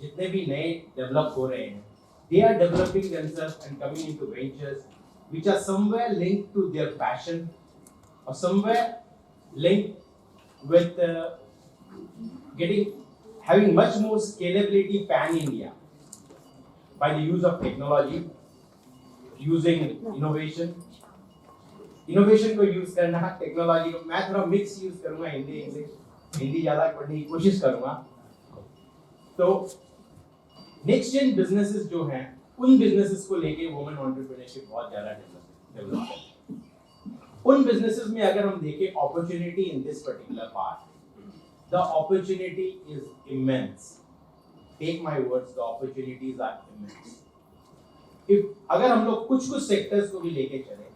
जितने भी नए develop हो रहे हैं, they are developing themselves and coming into ventures which are somewhere linked to their passion or somewhere linked with having much more scalability pan-India by the use of technology, using innovation. Innovation को use करना, technology को मैं थोड़ा mix use करूँगा, हिंदी ज़्यादा पढ़ने की कोशिश करूँगा। तो next gen businesses जो हैं, उन बिजनेसेस को लेके वुमेन एंटरप्रेन्योरशिप बहुत ज्यादा डेवलप है। उन बिजनेसेस में अगर हम देखें opportunity in this particular part, the opportunity is immense. Take my words, the opportunities are immense. If अगर हम लोग कुछ सेक्टर्स को भी लेके चले,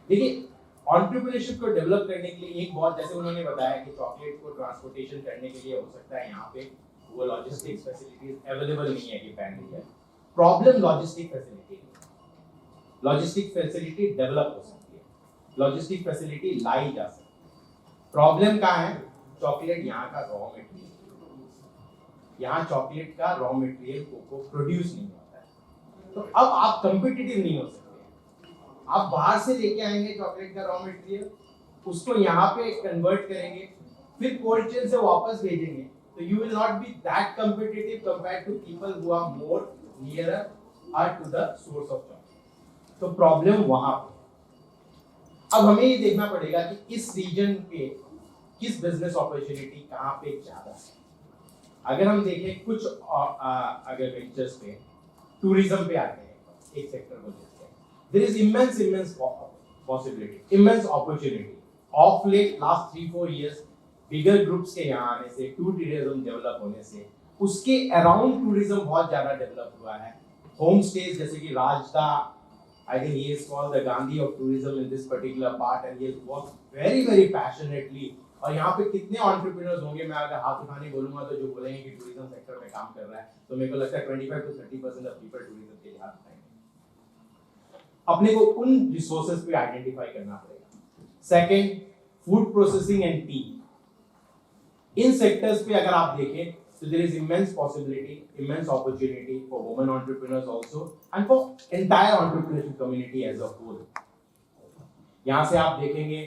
देखिए एंटरप्रेन्योरशिप को डेवलप करने के लिए एक बहुत, जैसे उन्होंने बताया कि चॉकलेट को ट्रांसपोर्टेशन करने के लिए हो सकता है यहाँ पे वो लॉजिस्टिक्स फैसिलिटीज अवेलेबल नहीं है कि pan India. Problem logistic facility develop हो सकती है, लॉजिस्टिक फैसिलिटी लाई जा सकती है। प्रॉब्लम कहाँ है? चॉकलेट यहाँ का रॉ मटेरियल, यहाँ चॉकलेट का रॉ मटेरियल कोको प्रोड्यूस नहीं होता है। तो अब आप कंपिटिटिव नहीं हो सकते। आप बाहर से लेके आएंगे चॉकलेट का रॉ मटेरियल, उसको यहाँ पे कन्वर्ट करेंगे, फिर कोल्ड चेन से वापस भेजेंगे, तो you will not be that competitive compared to people who are more nearer are to the source of chocolate. तो प्रॉब्लम वहां पे। अब हमें ये देखना पड़ेगा कि इस रीजन पे किस बिजनेस अपॉर्चुनिटी कहाँ पे ज्यादा है। अगर हम देखें कुछ अगर वेंचर्स पे, टूरिज्म पे आते हैं, एक सेक्टर को देखते हैं, there is immense possibility, immense opportunity. Of late last 3-4 years, bigger groups के यहाँ आने से, टूरिज्म डेवलप होने से, उसके अराउंड टूरिज्म बहुत ज्यादा डेवलप हुआ है। होम स्टेज जैसे कि Rajda, I think he is called the Gandhi of tourism in this particular part and he has worked very passionately और यहाँ पे कितने एंटरप्रेन्योर्स होंगे, मैं अगर हाथ उठाने बोलूंगा तो जो बोलेंगे कि टूरिज्म सेक्टर में काम कर रहा है, तो मेरे को लगता है 25 to 30% ऑफ पीपल टूरिज्म के लिए हाथ उठाएंगे। अपने को उन रिसोर्सेज पे आइडेंटिफाई करना पड़ेगा। Second, food processing and T, in sectors पे अगर आप देखें so there is immense possibility, immense opportunity for women entrepreneurs also and for entire entrepreneurship community as a whole। यहाँ से आप देखेंगे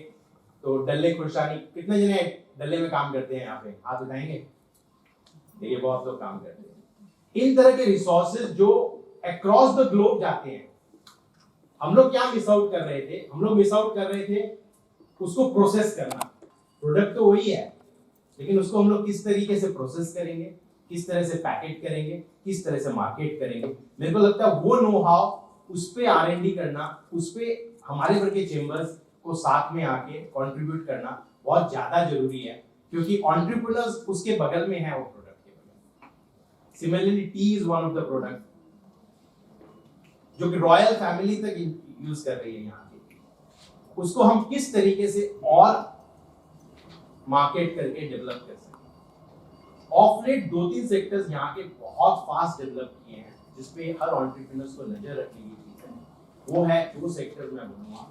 तो डल्ले खुर्शानी, कितने जने डल्ले में काम करते हैं यहाँ पे, हाथ उठाएंगे? देखिए बहुत लोग काम करते हैं। इन तरह के रिसोर्सेज जो अक्रॉस द ग्लोब जाते हैं, हम लोग क्या मिस आउट कर रहे थे? हम लोग मिस आउट कर रहे थे उसको प्रोसेस करना। प्रोडक्ट तो वही है, लेकिन उसको हम लोग किस तरीके से प्रोसेस करेंगे, किस तरह से पैकेट करेंगे, किस तरह से मार्केट करेंगे। मेरे को लगता है वो नो हाउ, उस पे R&D करना, उस पे हमारे भर के चेंबर्स को साथ में आके कंट्रीब्यूट करना बहुत ज्यादा जरूरी है, क्योंकि एंटरप्रेन्योर्स उसके बगल में है, वो प्रोडक्ट के बगल। Similarly T is one of the product जो कि रॉयल फैमिली तक यूज कर रही है यहाँ की, उसको हम किस तरीके से और मार्केट करके डेवलप कर सकते। ऑफ लेट 2-3 सेक्टर्स यहाँ के बहुत फास्ट डेवलप किए हैं, जिसपे हर एंटरप्रेन्योर्स को नजर रखने की चीज है। वो है 2 सेक्टर्स मैं बोलूंगा,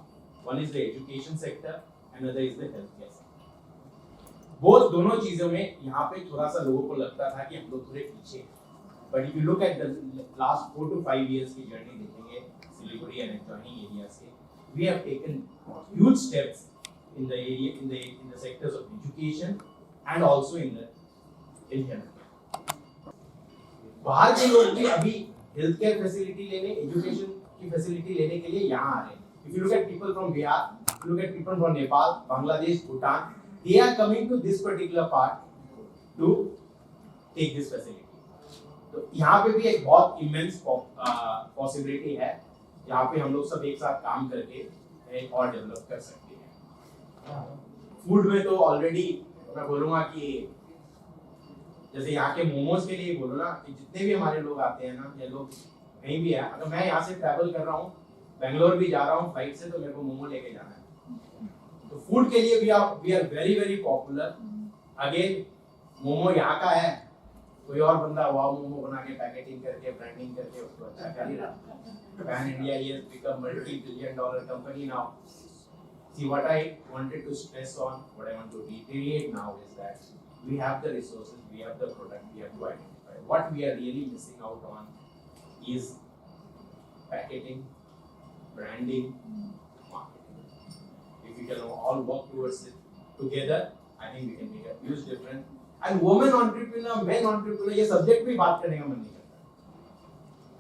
one is the education sector, another is the health care sector. Both दोनों चीजों में यहाँ पे थोड़ा सा लोगों को लगता था कि हम लोग थोड़े पीछे हैं, but if you look at the last 4 to 5 years की जर्नी देखेंगे सिलीगुड़ी एंड एडजॉइनिंग एरिया से, we have taken huge steps in the area, in the sectors of education and also in health। बाहर के लोग भी अभी हेल्थ केयर फैसिलिटी लेने, education की फैसिलिटी लेने के लिए यहाँ आ रहे हैं। If you look at people from Bihar, if you look at people from Nepal, Bangladesh, Bhutan, they are coming to this particular part to take this facility। तो यहाँ पे भी एक बहुत immense possibility है, यहाँ पे हम लोग सब एक साथ काम करके एक और डेवलप कर सकते हैं। फूड में तो ऑलरेडी मैं बोलूंगा कि जैसे यहाँ के मोमोज के लिए बोलो ना, कि जितने भी हमारे लोग आते हैं ना, ये लोग कहीं भी है, अगर मैं यहाँ से ट्रैवल कर रहा हूँ, बेंगलोर भी जा रहा हूँ फ्लाइट से, तो मेरे को मोमो लेके जाना है। तो फूड के लिए we are very very popular. Again momo यहाँ का है, कोई और बंदा वाव मोमो बना के पैकेटिंग करके ब्रांडिंग करके उसको अच्छा कर ही रहा। पैन इंडिया ये become $multi-billion company now। See, what I wanted to stress on, what I want to reiterate now is that we have the resources, we have the product, we have to identify. What we are really missing out on is packaging, branding, marketing. If we can all work towards it together, I think we can make a huge difference। And women entrepreneur, men entrepreneur, ये subject पे बात करने का मन नहीं करता,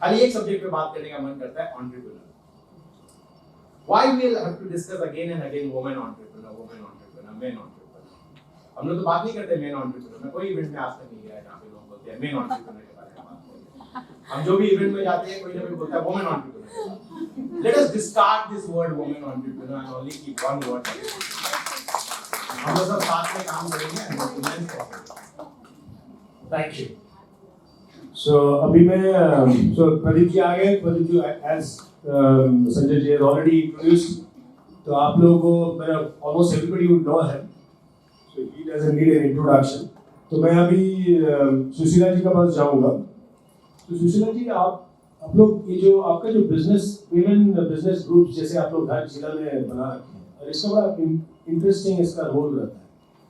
खाली एक सब्जेक्ट पे बात करने का मन करता है, entrepreneur। Why we'll have to discuss again and again women entrepreneur, men entrepreneur? हम लोग तो बात नहीं करते men entrepreneur। मैं कोई इवेंट में आज तक नहीं गया जहाँ पे लोग बोलते हैं men entrepreneur के बारे में बात करते हैं। हम जो भी इवेंट में जाते हैं, कोई ना कोई बोलता है women entrepreneur। Let us discard this word women entrepreneur and only keep one word। हम लोग सब साथ में काम करेंगे and women entrepreneur। Thank you। So अभी मैं प्रदीप जी आ गए। Pradeep ji as Sanjay ji has already introduced, तो आप लोगों को मैंने almost everybody would know him, so he doesn't need an introduction। तो मैं अभी सुशीला जी के पास जाऊंगा। तो सुशीला जी, आप लोग ये जो आपका जो बिजनेस विमेन बिजनेस ग्रुप जैसे आप लोग हर जिला में बना रखे हैं, और इसका बड़ा इंटरेस्टिंग इसका रोल रहता है,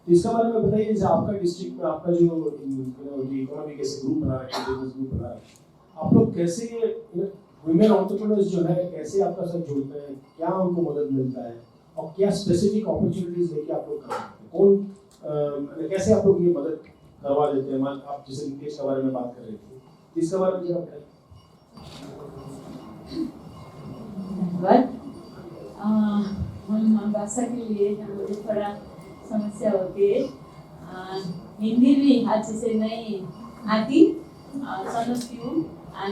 तो इसका बारे में बताइए। जैसे आपका डिस्ट्रिक्ट में आपका जो इकोनॉमी कैसे ग्रुप बना रखे हैं, बिजनेस ग्रुप बना रखे हैं, आप लोग कैसे वुमेन एंटरप्रेन्योर्स जो है कैसे आपका साथ जुड़ते हैं, क्या उनको मदद मिलता है, और क्या स्पेसिफिक अपॉर्चुनिटीज लेके आप लोग काम करते हैं, कौन कैसे आप लोग ये मदद करवा देते हैं? आप जैसे निकेश के बारे में बात कर रहे थे, इसके बारे में जरा बताइए। हम भाषा के लिए मुझे थोड़ा समस्या होती है। हिंदी भी अच्छे से नहीं आती, समझती हूँ।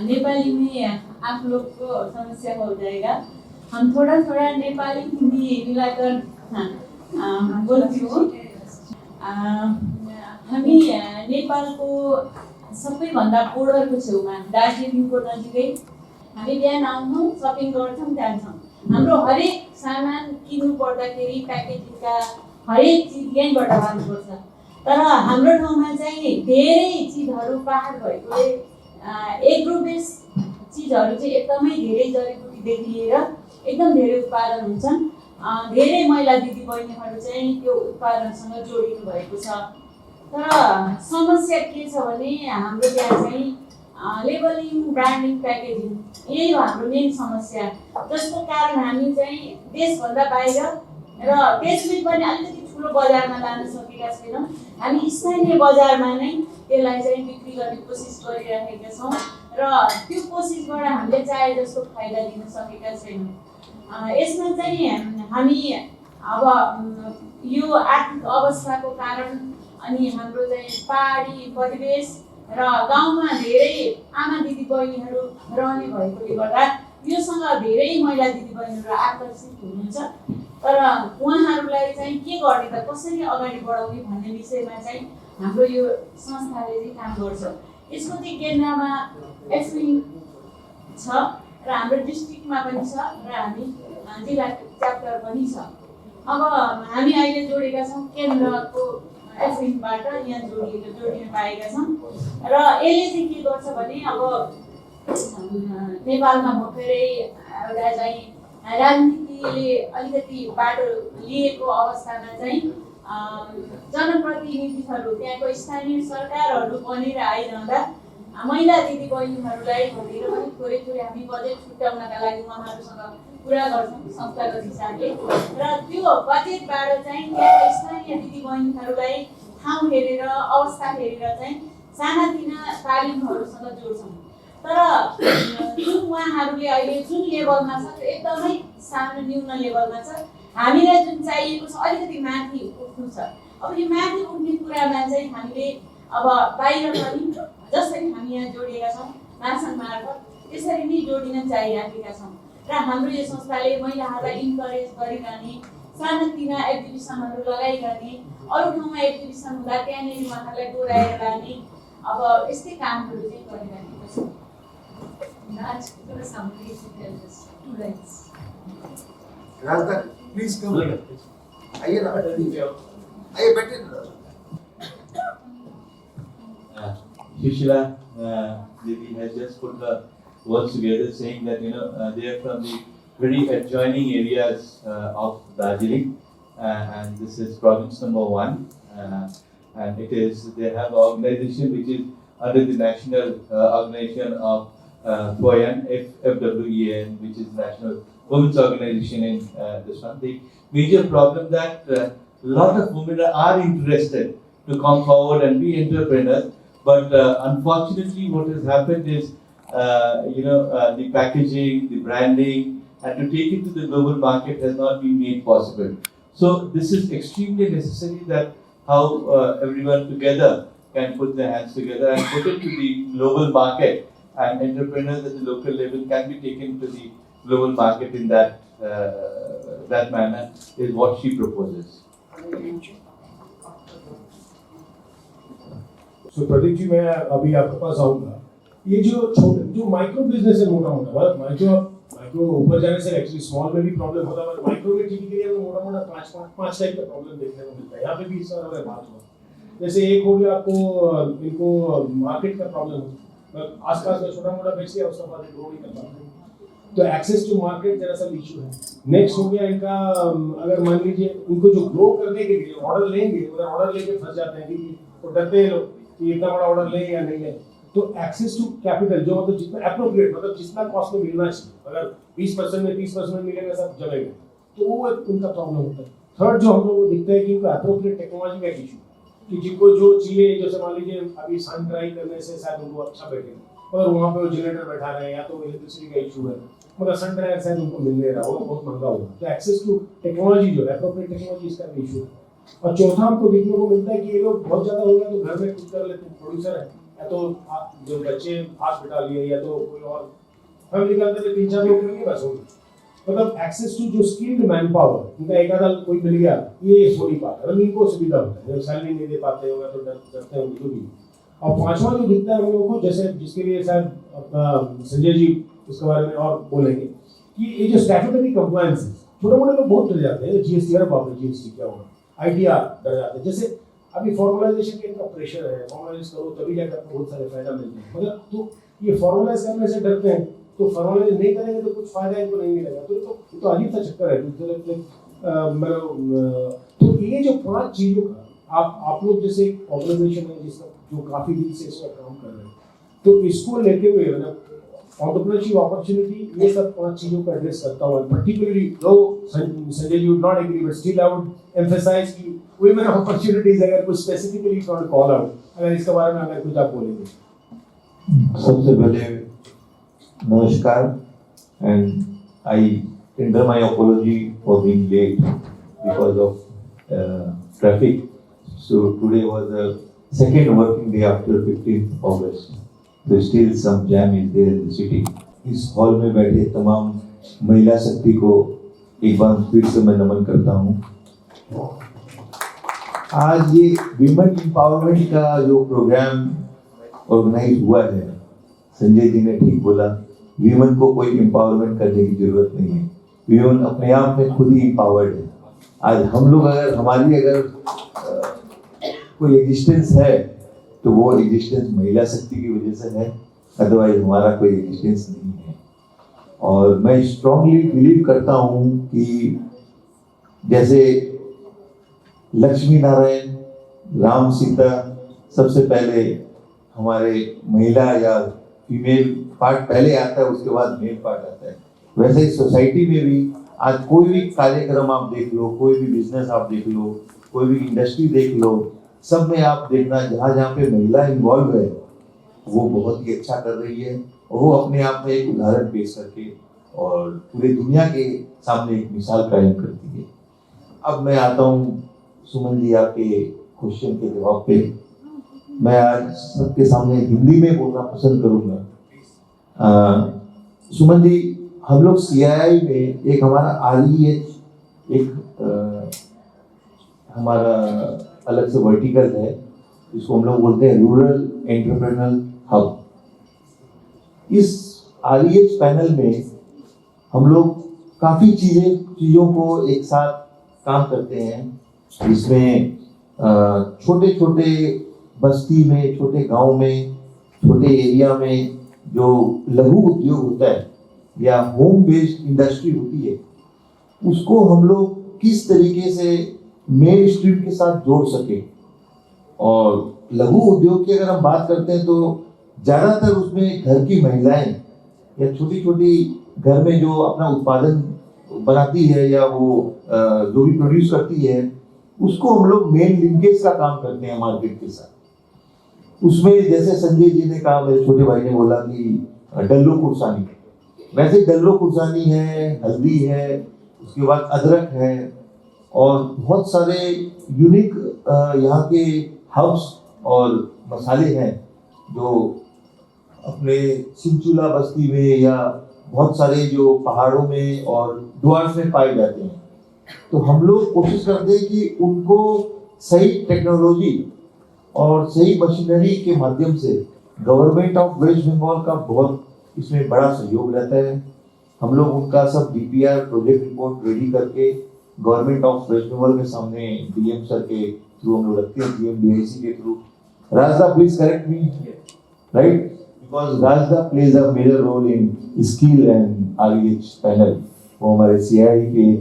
नेपाली में आप लोग को समस्या हो जाएगा। हम थोड़ा थोड़ा नेपाली हिंदी मिलाकर बोल्छु। हामी नेपालको सबैभन्दा बोर्डरको छेउमा दार्जिलिङको नजिकै हामी बिहान आउँछौँ, सपिङ गर्छौँ, जान्छौँ। हाम्रो हरेक सामान किन्नु पर्दाखेरि प्याकेजिङका हरेक चिज यहीँबाट लानुपर्छ। तर हाम्रो ठाउँमा चाहिँ धेरै चिजहरू पहाड भएकोले एग्रो बेस चिजहरू चाहिँ एकदमै धेरै जडीबुटीदेखि लिएर एकदम धेरै उत्पादन हुन्छन्। धेरै महिला दिदीबहिनीहरू चाहिँ त्यो उत्पादनसँग जोडिनु भएको छ। तर समस्या के छ भने हाम्रो त्यहाँ चाहिँ लेबलिङ, ब्रान्डिङ, प्याकेजिङ यही हो हाम्रो मेन समस्या, जसको कारण हामी चाहिँ देशभन्दा बाहिर र देशमै पनि अलिकति ठुलो बजारमा लान सकेका छैनौँ। हामी स्थानीय बजारमा नै त्यसलाई चाहिँ बिक्री गर्ने कोसिस गरिरहेका छौँ र त्यो कोसिसबाट हामीले चाहे जस्तो फाइदा लिन सकेका छैनौँ। यसमा चाहिँ हामी अब यो आर्थिक अवस्थाको कारण अनि हाम्रो चाहिँ पहाडी परिवेश र गाउँमा धेरै आमा दिदीबहिनीहरू रहने भएकोले गर्दा योसँग धेरै महिला दिदीबहिनीहरू आकर्षित हुनुहुन्छ। तर उहाँहरूलाई चाहिँ के गर्ने त, कसरी अगाडि बढाउने भन्ने विषयमा चाहिँ हाम्रो यो संस्थाले चाहिँ काम गर्छ। यसको चाहिँ केन्द्रमा एफिङ छ र हाम्रो डिस्ट्रिक्टमा पनि छ र हामी जिल्ला च्याप्टर पनि छ। अब हामी अहिले जोडेका छौँ केन्द्रको एफिङबाट, यहाँ जोडिन पाएका छौँ र यसले चाहिँ के गर्छ भने अब नेपालमा भर्खरै एउटा चाहिँ राजनीतिले अलिकति बाटो लिएको अवस्थामा चाहिँ जनप्रतिनिधिहरू, त्यहाँको स्थानीय सरकारहरू बनेर आइरहँदा महिला दिदीबहिनीहरूलाई भनेर पनि थोरै थोरै हामी बजेट छुट्याउनका लागि उहाँहरूसँग कुरा गर्छौँ संस्थागत हिसाबले र त्यो बजेटबाट चाहिँ त्यहाँका स्थानीय दिदीबहिनीहरूलाई ठाउँ हेरेर अवस्था हेरेर चाहिँ सानातिना तालिमहरूसँग जोड्छौँ। तर जुन उहाँहरूले अहिले जुन लेभलमा छ त्यो एकदमै सानो न्यून लेभलमा छ। हामीलाई जुन चाहिएको छ अलिकति माथि उठ्नु छ। अब यो माथि उठ्ने कुरामा चाहिँ हामीले अब बाहिर पनि जसरी हामी यहाँ जोडिएका छौँ मार्चन मार्फत त्यसरी नै जोडिन चाहिराखेका छौँ र हाम्रो यो संस्थाले महिलाहरूलाई इन्करेज गरिरहने, सानातिना एक्जिबिसनहरू लगाइरहने, अरू ठाउँमा एक्जिबिसन हुँदा त्यहाँनिर उहाँहरूलाई डोराएर लाने, अब यस्तै कामहरू चाहिँ गरिरहेको छ। Rajda, please come. आइए ना, आइए बैठिए ना। Sushila Devi has just put the words together saying that they are from the very adjoining areas of Darjeeling and this is province number 1 and they have an organization which is under the national organization of FWEAN, FWEAN, which is National Women's Organization in this one. The major problem that a lot of women are interested to come forward and be entrepreneurs. But unfortunately, what has happened is, the packaging, the branding, and to take it to the global market has not been made possible. So this is extremely necessary that how everyone together can put their hands together and put it to the global market, and entrepreneurs at the local level can be taken to the global market in that manner is what she proposes. So Pradeep ji, मैं अभी आपके पास आऊँगा। ये जो micro business है मोटा micro ऊपर जाने से एक्चुअली स्मॉल में भी प्रॉब्लम होता है, बट माइक्रो में टिपिकली हमें मोटा पांच टाइप का प्रॉब्लम देखने को मिलता है। यहाँ पे भी इस तरह बात हुआ। जैसे एक हो गया आपको इनको मार्केट का प्रॉब्लम हो, आसपास में छोटा मोटा बेच लिया, उसका बाद ग्रो नहीं कर पाते, तो एक्सेस टू मार्केट जरा सा इशू है। नेक्स्ट हो गया इनका, अगर मान लीजिए उनको जो ग्रो करने के लिए ऑर्डर लेंगे, उधर ऑर्डर लेके फंस जाते हैं क्योंकि डरते हैं लोग कि इतना बड़ा ऑर्डर ले या नहीं ले। तो एक्सेस टू कैपिटल जो मतलब जितना एप्रोप्रिएट, मतलब जितना कॉस्ट में मिलना चाहिए, अगर 20% में 30% में मिलेगा सब जमेगा, तो वो उनका प्रॉब्लम होता है। थर्ड जो हम लोग को दिखता है कि इनको एप्रोप्रिएट टेक्नोलॉजी का इशू, कि जिनको जो चाहिए, जैसे मान लीजिए अभी सन ड्राई करने से शायद उनको अच्छा बैठेगा, और वहाँ पे वो जनरेटर बैठा रहे हैं या तो इलेक्ट्रिसिटी का इशू है, मगर सन ड्रायर शायद उनको मिल नहीं रहा होगा, बहुत महंगा होगा। तो एक्सेस टू टेक्नोलॉजी जो है, एप्रोप्रिएट टेक्नोलॉजी, इसका भी इशू है। और चौथा हमको देखने को मिलता है कि ये लोग बहुत ज्यादा हो गया तो घर में खुद कर लेते हैं, प्रोड्यूसर है, या तो जो बच्चे हाथ बिठा लिए, या तो कोई और फैमिली के अंदर 3-4 लोग नहीं बस हो गए। मतलब एक्सेस टू जो स्किल्ड मैन पावर, इनका एक आधा कोई मिल गया, ये हो नहीं पाता, मतलब इनको सुविधा होता है, सैलरी नहीं दे पाते होगा तो डरते होंगे जो भी। और पांचवा जो दिखता है हम लोगों को, जैसे जिसके लिए शायद संजय जी इसके बारे में और बोलेंगे, कि ये जो स्टैट्यूटरी कंप्लायंस है, छोटे मोटे लोग बहुत डर जाते हैं जीएसटी, अरे बाप रे जीएसटी क्या होगा। आइडिया डर जाते हैं। जैसे अभी फॉर्मलाइजेशन का इतना प्रेशर है, फॉर्मलाइज करो तभी जाकर आपको बहुत सारे फायदा मिलते हैं, मगर तो ये फॉर्मलाइज करने से डरते हैं, तो फॉर्मलाइज नहीं करेंगे तो कुछ फायदा इनको नहीं मिलेगा। तो ये तो अजीब सा चक्कर है। तो ये जो 5 चीजों का आप लोग जैसे एक ऑर्गेनाइजेशन है जिसका जो काफी दिन से इसका काम कर रहे हैं, तो इसको लेते हुए एंटरप्रेन्योरशिप अपॉर्चुनिटी, ये सब 5 चीजों का एड्रेस करता हुआ, particularly though Sanjay ji would not agree, but still I would emphasise कि वुमेन अपॉर्चुनिटीज अगर कुछ स्पेसिफिकली कॉल आउट, अगर इसके बारे में अगर कुछ आप बोलेंगे। सबसे पहले नमस्कार, and I tender my apology for being late because of traffic. So today was the second working day after 15th August. So still some jam is there in the city. इस हॉल में बैठे तमाम महिला शक्ति को एक बार फिर से मैं नमन करता हूँ। आज ये विमेन एम्पावरमेंट का जो प्रोग्राम ऑर्गेनाइज हुआ है, संजय जी ने ठीक बोला, विमेन को कोई एम्पावरमेंट करने की जरूरत नहीं है, विमेन अपने आप में खुद ही एम्पावर्ड है। आज हम लोग हमारी अगर कोई एग्जिस्टेंस है तो वो एग्जिस्टेंस महिला शक्ति की वजह से है, अदरवाइज हमारा कोई एग्जिस्टेंस नहीं है। और मैं स्ट्रांगली बिलीव करता हूँ कि जैसे लक्ष्मी नारायण, राम सीता, सबसे पहले हमारे महिला या फीमेल पार्ट पहले आता है, उसके बाद मेल पार्ट आता है, वैसे ही सोसाइटी में भी आज कोई भी कार्यक्रम आप देख लो, कोई भी बिजनेस आप देख लो, कोई भी इंडस्ट्री देख लो, सब में आप देखना जहाँ जहाँ पे महिला इन्वॉल्व है वो बहुत ही अच्छा कर रही है, और वो अपने आप में एक उदाहरण पेश करके और पूरे दुनिया के सामने एक मिसाल कायम करती है। अब मैं आता हूँ सुमन जी आपके क्वेश्चन के जवाब पे। मैं आज सबके सामने हिंदी में बोलना पसंद करूँगा। सुमन जी, हम लोग CII में एक हमारा REH एक हमारा अलग से वर्टिकल है, जिसको हम लोग बोलते हैं रूरल एंटरप्रेन्योरल हब। इस REH पैनल में हम लोग काफ़ी चीज़ों को एक साथ काम करते हैं, जिसमें छोटे छोटे बस्ती में, छोटे गांव में, छोटे एरिया में जो लघु उद्योग होता है या होम बेस्ड इंडस्ट्री होती है, उसको हम लोग किस तरीके से मेन स्ट्रीम के साथ जोड़ सके। और लघु उद्योग की अगर हम बात करते हैं तो ज़्यादातर उसमें घर की महिलाएं या छोटी छोटी घर में जो अपना उत्पादन बनाती है या वो जो भी प्रोड्यूस करती है, उसको हम लोग मेन लिंकेज का काम करते हैं मार्केट के साथ। उसमें जैसे संजय जी ने कहा, मेरे छोटे भाई ने बोला कि डल्लो कुर्सानी, वैसे डल्लो कुर्सानी है, हल्दी है, उसके बाद अदरक है, और बहुत सारे यूनिक यहाँ के हर्ब्स और मसाले हैं जो अपने सिंचुला बस्ती में या बहुत सारे जो पहाड़ों में और डुआर्स में पाए जाते हैं। तो हम लोग कोशिश करते हैं कि उनको सही टेक्नोलॉजी और सही मशीनरी के माध्यम से, गवर्नमेंट ऑफ वेस्ट बंगाल का बहुत इसमें बड़ा सहयोग रहता है। हम लोग उनका सब DPR प्रोजेक्ट रिपोर्ट रेडी करके गवर्नमेंट ऑफ वेस्ट बंगाल के सामने DM सर के थ्रू हम लोग रखते हैं, GMDIC के थ्रू। Rajda please correct me, right, because Rajda plays a major role in skill and REH panel. वो हमारे CII के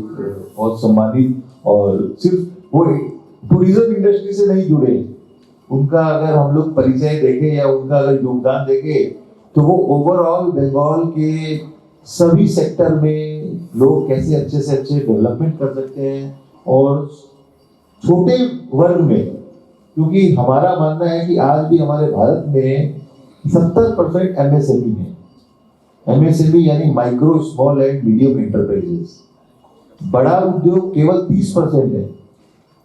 बहुत सम्मानित, और सिर्फ वो टूरिज्म इंडस्ट्री से नहीं जुड़े, उनका अगर हम लोग परिचय देखें या उनका अगर योगदान देखें तो वो ओवरऑल बंगाल के सभी सेक्टर में लोग कैसे अच्छे से अच्छे डेवलपमेंट कर सकते हैं। और छोटे वर्ग में, क्योंकि हमारा मानना है कि आज भी हमारे भारत में 70% MSME है। MSME यानी micro small and medium enterprises. बड़ा उद्योग केवल 30% है।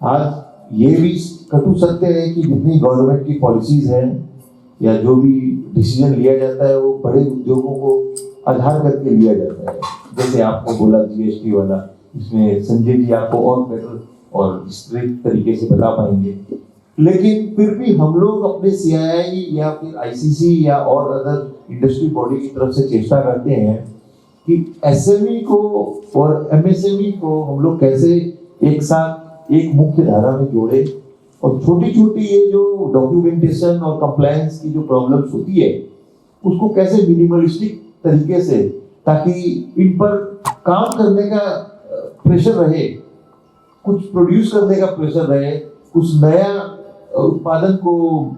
आज ये भी कटु सत्य है कि जितनी गवर्नमेंट की पॉलिसीज हैं या जो भी डिसीजन लिया जाता है वो बड़े उद्योगों को आधार करके लिया जाता है। जैसे आपने बोला GST वाला, इसमें संजय जी आपको और बेटर और स्ट्रिक्ट तरीके से बता पाएंगे। लेकिन फिर भी हम लोग अपने CII या फिर ICC या और अदर इंडस्ट्री बॉडी की तरफ से चेष्टा करते हैं कि SME को और MSME को हम लोग कैसे एक साथ एक मुख्य धारा में जोड़े और छोटी छोटी ये जो डॉक्यूमेंटेशन और कंप्लायंस की जो प्रॉब्लम्स होती है उसको कैसे मिनिमलिस्टिक तरीके से, ताकि इन पर काम करने का प्रेशर रहे, कुछ प्रोड्यूस करने का प्रेशर रहे, कुछ नया उत्पादन को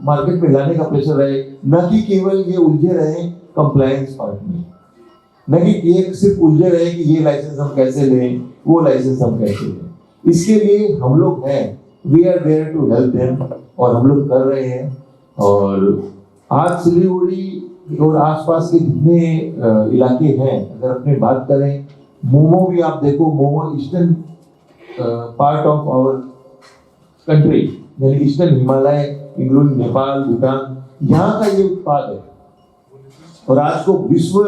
मार्केट में लाने का प्रेशर रहे, न कि केवल ये उलझे रहे कंप्लायंस पार्ट में, न कि ये सिर्फ उलझे रहे कि ये लाइसेंस हम कैसे लें, वो लाइसेंस हम कैसे लें। इसके लिए हम लोग हैं, we are there to help them, और हम लोग कर रहे हैं। और आज सिलीगुड़ी और आसपास के जितने इलाके हैं, अगर अपने बात करें, मोमो भी आप देखो, momo eastern part of our country, यानी ईस्टर्न हिमालय इंक्लूडिंग नेपाल, भूटान, यहाँ का ये उत्पाद है और आज को विश्व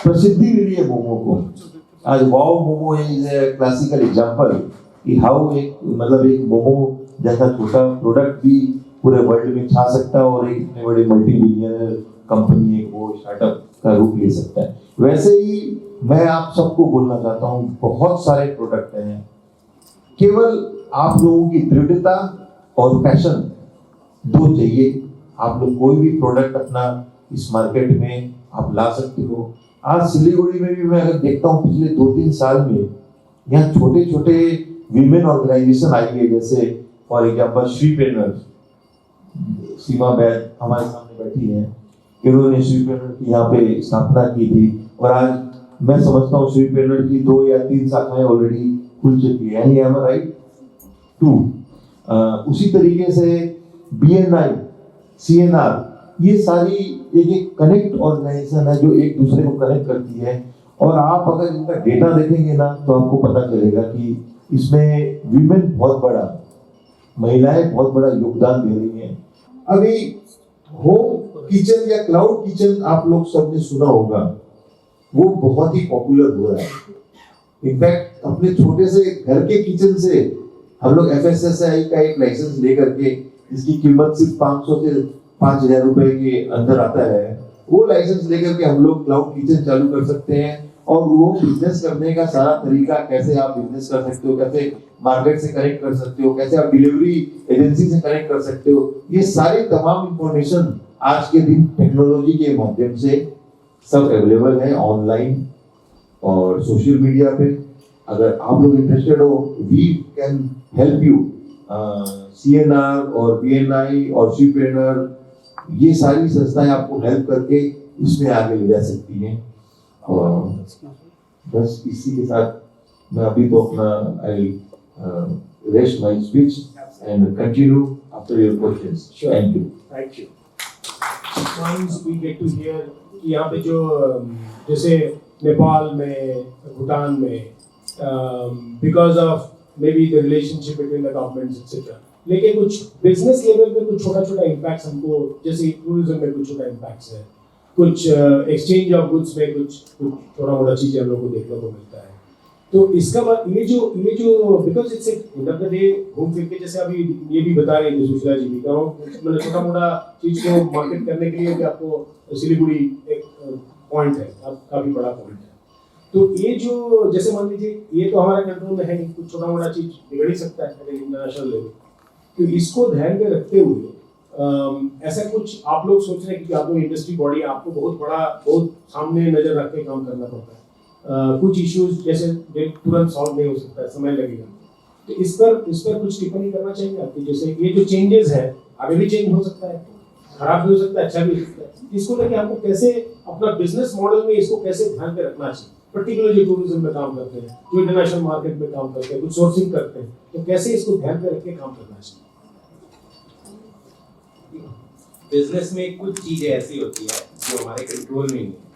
प्रसिद्धि मिली है मोमो को। आज wow momo is a classical example कि हाउ एक मोमो जैसा छोटा प्रोडक्ट भी पूरे वर्ल्ड में छा सकता है और एक इतने बड़े मल्टी बिलियनर कंपनी एक वो स्टार्टअप का रूप ले सकता है। वैसे ही मैं आप सबको बोलना चाहता हूँ, बहुत सारे प्रोडक्ट हैं, केवल आप लोगों की दृढ़ता और पैशन दो चाहिए, आप लोग कोई भी प्रोडक्ट अपना इस मार्केट में आप ला सकते हो। आज सिलीगुड़ी में भी मैं अगर देखता हूँ पिछले 2-3 साल में यहाँ छोटे छोटे वीमेन ऑर्गेनाइजेशन आई है, जैसे फॉर एग्जाम्पल श्रीपेनर्स, सीमा बैद हमारे सामने बैठी है, इन्होंने श्रीपेनर की यहाँ पे स्थापना की थी और आज मैं समझता हूँ श्रीपेनर की 2 या 3 शाखाएं ऑलरेडी खुल चुकी है, यानी am I right? 2 उसी तरीके से BNI, CNR, ये सारी एक कनेक्ट ऑर्गेनाइजेशन है जो एक दूसरे को कनेक्ट करती है। और आप अगर इनका डेटा देखेंगे ना तो आपको पता चलेगा कि इसमें वीमेन बहुत बड़ा, महिलाएं बहुत बड़ा योगदान दे रही हैं। अभी होम किचन या क्लाउड किचन आप लोग सबने सुना होगा, वो बहुत ही पॉपुलर हो रहा है। इनफैक्ट अपने छोटे से घर के किचन से हम लोग FSSAI का एक लाइसेंस लेकर के, जिसकी कीमत सिर्फ 500 से 5,000 रुपए के अंदर आता है, वो लाइसेंस लेकर के हम लोग क्लाउड किचन चालू कर सकते हैं। और वो बिजनेस करने का सारा तरीका, कैसे आप बिजनेस कर सकते हो, कैसे मार्केट से कनेक्ट कर सकते हो, कैसे आप डिलीवरी एजेंसी से कनेक्ट कर सकते हो, ये सारी तमाम इंफॉर्मेशन आज के दिन टेक्नोलॉजी के माध्यम से सब अवेलेबल है ऑनलाइन और सोशल मीडिया पे। अगर आप लोग इंटरेस्टेड हो, we can help you. CNR और BNI और श्रीपेनर, ये सारी संस्थाएं आपको हेल्प करके इसमें आगे ले जा सकती हैं। और बस इसी के साथ मैं अभी तो अपना आई rest my speech and continue after your questions. Thank you. Thank you. Once we get to hear कि यहाँ पे जो जैसे नेपाल में, भूटान में, because of maybe the relationship between the governments etc. लेकिन कुछ बिजनेस लेवल पे कुछ छोटा छोटा इम्पैक्ट्स हमको, जैसे टूरिज्म में कुछ छोटा इम्पैक्ट्स है, कुछ एक्सचेंज ऑफ गुड्स में कुछ थोड़ा मोटा चीजें हम लोग को देखने को मिलता है। तो इसका बाद ये जो because it's end of the day घूम फिर के, जैसे अभी ये भी बता रहे थे सुशीला जी भी, मतलब छोटा मोटा चीज को मार्केट करने के लिए कि आपको सिलीगुड़ी एक पॉइंट है, काफी बड़ा पॉइंट है। तो ये जो जैसे मान लीजिए ये तो हमारे कंट्रोल में है नहीं, कुछ छोटा मोटा चीज बिगड़ ही सकता है इंटरनेशनल लेवल। तो इसको ध्यान में रखते हुए ऐसा कुछ आप लोग सोच रहे हैं कि आप लोग इंडस्ट्री बॉडी, आपको बहुत सामने नजर रख के काम करना पड़ता है। कुछ इश्यूज जैसे तुरंत सॉल्व नहीं हो सकता है, समय लगेगा। तो इस पर कुछ टिप्पणी करना चाहिए आपकी, जैसे ये जो चेंजेस है आगे भी चेंज हो सकता है, खराब भी हो सकता है, अच्छा भी हो सकता है। इसको लेके आपको कैसे अपना बिजनेस मॉडल में इसको कैसे ध्यान में रखना चाहिए, पर्टिकुलरली जो टूरिज्म में काम करते हैं, जो इंटरनेशनल मार्केट में काम करते हैं, कुछ सोर्सिंग करते हैं, तो कैसे इसको ध्यान में रख के काम करना चाहिए? बिजनेस में कुछ चीजें ऐसी होती है जो हमारे कंट्रोल में नहीं है,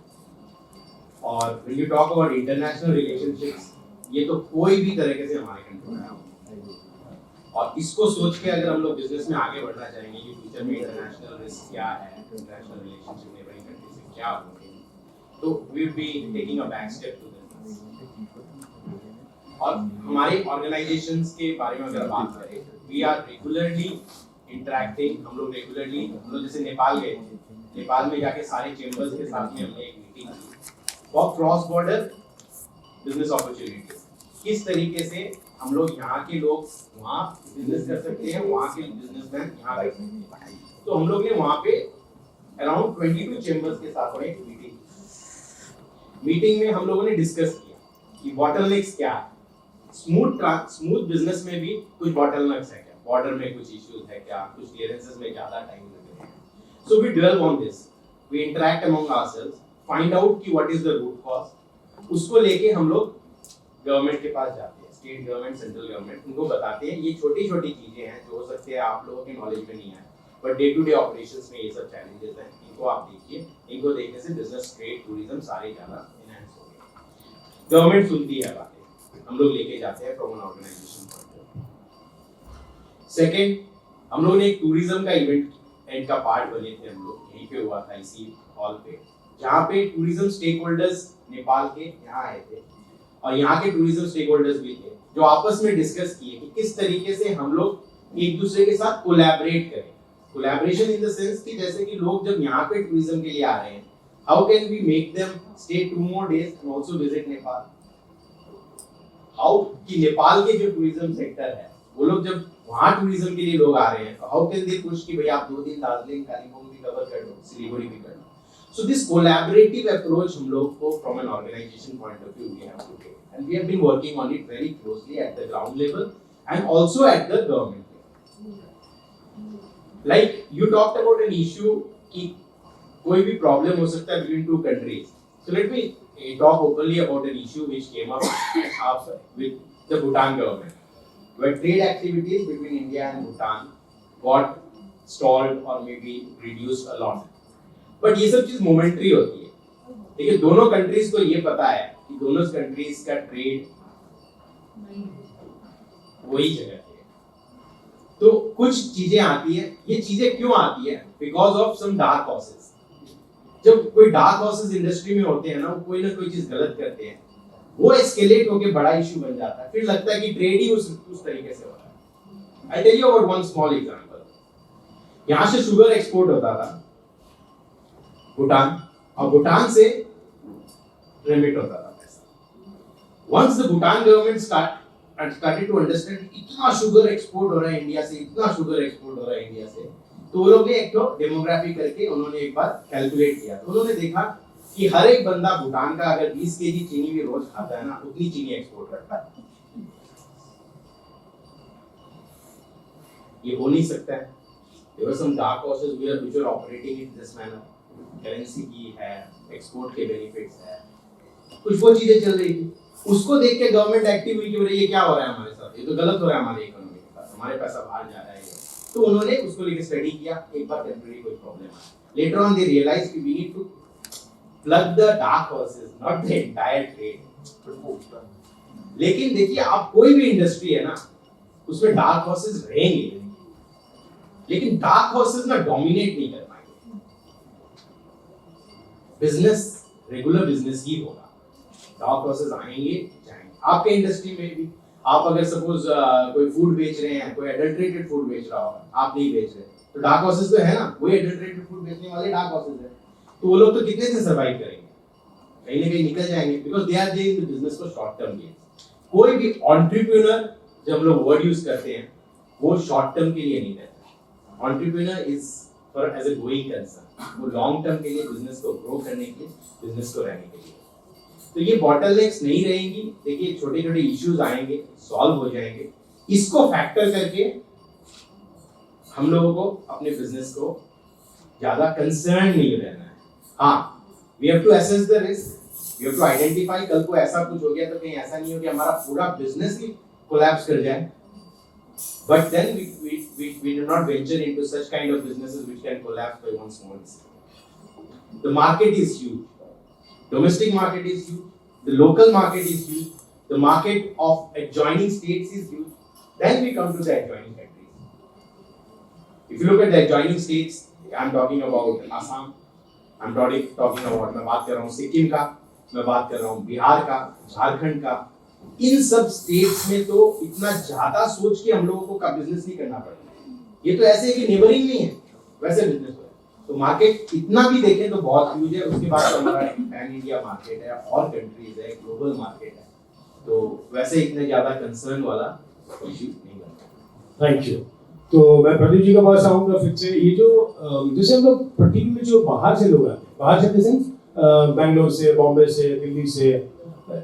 और when you talk about international relationships, ये तो कोई भी तरीके से हमारे कंट्रोल में है। और इसको सोच के अगर हम लोग बिजनेस में आगे बढ़ना चाहेंगे कि फ्यूचर में इंटरनेशनल रिस्क क्या है, इंटरनेशनल रिलेशनशिप नेबरिंग कंट्री से क्या होंगे, तो we will be taking a back step to this. और हमारे ऑर्गेनाइजेशंस के बारे में अगर बात करें, वी आर रेगुलरली इंटरैक्टिंग। हम लोग जैसे नेपाल गए, नेपाल में जाके सारे चेंबर्स के साथ में हमने एक मीटिंग की और क्रॉस बॉर्डर बिजनेस अपॉर्चुनिटीज, किस तरीके से हम लोग यहाँ के लोग वहाँ बिजनेस कर सकते हैं, वहाँ के बिजनेसमैन यहाँ कर सकते हैं। तो हम लोग ने वहाँ पे अराउंड 22 चेंबर्स के साथ में एक मीटिंग में हम लोगों ने डिस्कस किया कि बॉटलनेक्स क्या है। स्मूथ बिजनेस में भी कुछ बॉटलनेक्स है क्या, बॉर्डर में कुछ इश्यूज है क्या, कुछ क्लियरेंसेस में ज्यादा टाइम लग रहे हैं। So we develop on this, we interact among ourselves, find out कि what is the root cause. उसको लेके हम लोग गवर्नमेंट के पास जाते हैं, स्टेट गवर्नमेंट, सेंट्रल गवर्नमेंट, उनको बताते हैं ये छोटी छोटी चीजें हैं जो हो सकते हैं आप लोगों के नॉलेज में नहीं आए, but day to day operations में ये सब चैलेंजेस हैं, इनको आप देखिए, इनको देखने से बिजनेस, ट्रेड, टूरिज्म सारे ज्यादा एनहांस हो गए। गवर्नमेंट सुनती है बातें, हम लोग लेके जाते हैं from an organisation point of view. Second, हम लोग ने एक टूरिज्म का इवेंट का पार्ट बने थे, हम लोग यहीं पे हुआ था इसी हॉल पे, जहाँ पे टूरिज्म स्टेक होल्डर्स नेपाल के यहाँ आए थे और यहाँ के टूरिज्म स्टेक होल्डर्स भी थे, जो आपस में डिस्कस किए कि किस तरीके से हम लोग एक दूसरे के साथ कोलैबोरेट करें। कोलैबोरेशन इन द सेंस कि जैसे कि लोग जब यहाँ पे टूरिज्म के लिए आ रहे हैं, how can we make them stay 2 more days and also visit Nepal. How कि नेपाल के जो टूरिज्म सेक्टर है, वो लोग जब वहाँ टूरिज्म के लिए लोग आ रहे हैं, तो हाउ कैन दे पुश कि भाई आप 2 दिन दार्जिलिंग, कालिम्पोंग भी कवर कर लो, सिलीगुड़ी भी कर लो। So this collaborative approach हम लोग को from an organization point of view we have to take, and we have been working on it very closely at the ground level and also at the government level. Like you talked about an issue कि कोई भी problem हो सकता है between 2 countries. So let me talk openly about an issue which came up with the Bhutan government, where trade activities between India and Bhutan got stalled or maybe reduced a lot. But ये सब चीज momentary होती है, ठीक है। दोनों countries को ये पता है कि दोनों कंट्रीज का ट्रेड वही जगह है। तो कुछ चीजें आती है, ये चीजें क्यों आती है? Because of some dark horses. जब कोई डार्क हॉर्सेस इंडस्ट्री में होते हैं ना, वो कोई ना कोई चीज गलत करते हैं, वो एस्केलेट होके बड़ा इशू बन जाता है, फिर लगता है कि ट्रेड ही उस तरीके से हो रहा है। I tell you about one small example. यहाँ से शुगर एक्सपोर्ट होता था भूटान, और भूटान से रेमिट होता था पैसा। Once the Bhutan government started to understand इतना शुगर एक्सपोर्ट हो रहा है इंडिया से, इतना शुगर एक्सपोर्ट हो रहा है इंडिया से, तो वो लोग ने एक तो डेमोग्राफी करके उन्होंने एक बार कैलकुलेट किया, तो उन्होंने देखा कि हर एक बंदा भूटान का अगर 20 kg चीनी भी रोज खाता है ना, उतनी चीनी एक्सपोर्ट करता है। ये हो नहीं सकता है। There were some dark horses which were operating in this manner. Currency की है, एक्सपोर्ट के बेनिफिट्स है, कुछ वो चीजें चल रही थी। उसको देख के गवर्नमेंट एक्टिव हुई कि बोले ये क्या हो रहा है हमारे साथ, ये तो गलत हो रहा है हमारी इकोनॉमी के साथ, हमारे पैसा बाहर जा रहा है। तो उन्होंने उसको लेके स्टडी किया, एक बार टेम्परेरी कोई प्रॉब्लम है, लेटर ऑन दे रियलाइज कि we need to plug the dark horses, not the entire trade. लेकिन देखिए, आप कोई भी इंडस्ट्री है ना, उसमें डार्क हॉर्सेस रहेंगे, लेकिन डार्क हॉर्सेस ना डोमिनेट नहीं कर पाएंगे। बिजनेस रेगुलर बिजनेस ही होगा, डार्क हॉर्सेस आएंगे जाएंगे। आपके इंडस्ट्री में भी आप अगर सपोज कोई फूड बेच रहे हैं, कोई एडल्ट्रेटेड फूड बेच रहा होगा, आप नहीं बेच रहे, तो डार्क हॉर्सेस तो है ना, वही एडल्ट्रेटेड फूड बेचने वाले डार्क हॉर्सेस है। तो वो लोग तो कितने दिन सर्वाइव करेंगे, कहीं ना कहीं निकल जाएंगे, because they are there in the business for short term gains. कोई भी एंटरप्रेन्योर, जब हम लोग वर्ड यूज करते हैं, वो शॉर्ट टर्म के लिए नहीं रहता। Entrepreneur is for as a going concern, वो लॉन्ग टर्म के लिए, बिजनेस को ग्रो करने के लिए, बिजनेस को रहने के लिए। तो ये बॉटलनेक्स नहीं रहेंगी। देखिए, छोटे छोटे इश्यूज आएंगे, सॉल्व हो जाएंगे। इसको फैक्टर करके हम लोगों को अपने बिजनेस को ज्यादा कंसर्न नहीं रहना है। हाँ, we have to assess the risk, we have to identify, कल को ऐसा कुछ हो गया तो कहीं ऐसा नहीं हो कि हमारा पूरा बिजनेस ही कोलैप्स कर जाए। But then we do not venture into such kind of businesses which can collapse by one small mistake. The market is huge. Domestic market is huge. The local market is huge. The market of adjoining states is huge. Then we come to the adjoining countries. If you look at the adjoining states, I'm talking about Assam. I'm talking about, मैं बात कर रहा हूँ सिक्किम का, मैं बात कर रहा हूँ बिहार का, झारखंड का। इन सब स्टेट्स में तो इतना ज्यादा सोच के हम लोगों को बिजनेस नहीं करना पड़ता। ये तो ऐसे है कि नेबरिंग नहीं है, वैसे बिजनेस हो है। तो मार्केट इतना भी देखें तो बहुत ह्यूज है। उसके बाद तो हमारा पैन इंडिया मार्केट है, और कंट्रीज है, ग्लोबल मार्केट है। तो वैसे इतने ज़्यादा कंसर्न वाला इशू नहीं करता। Thank you. तो मैं प्रदीप जी के पास आऊँगा फिर से। ये जो जैसे हम लोग पर्टिकुलर जो बाहर से लोग आते हैं, बाहर से जैसे बैंगलोर से, बॉम्बे से, दिल्ली से,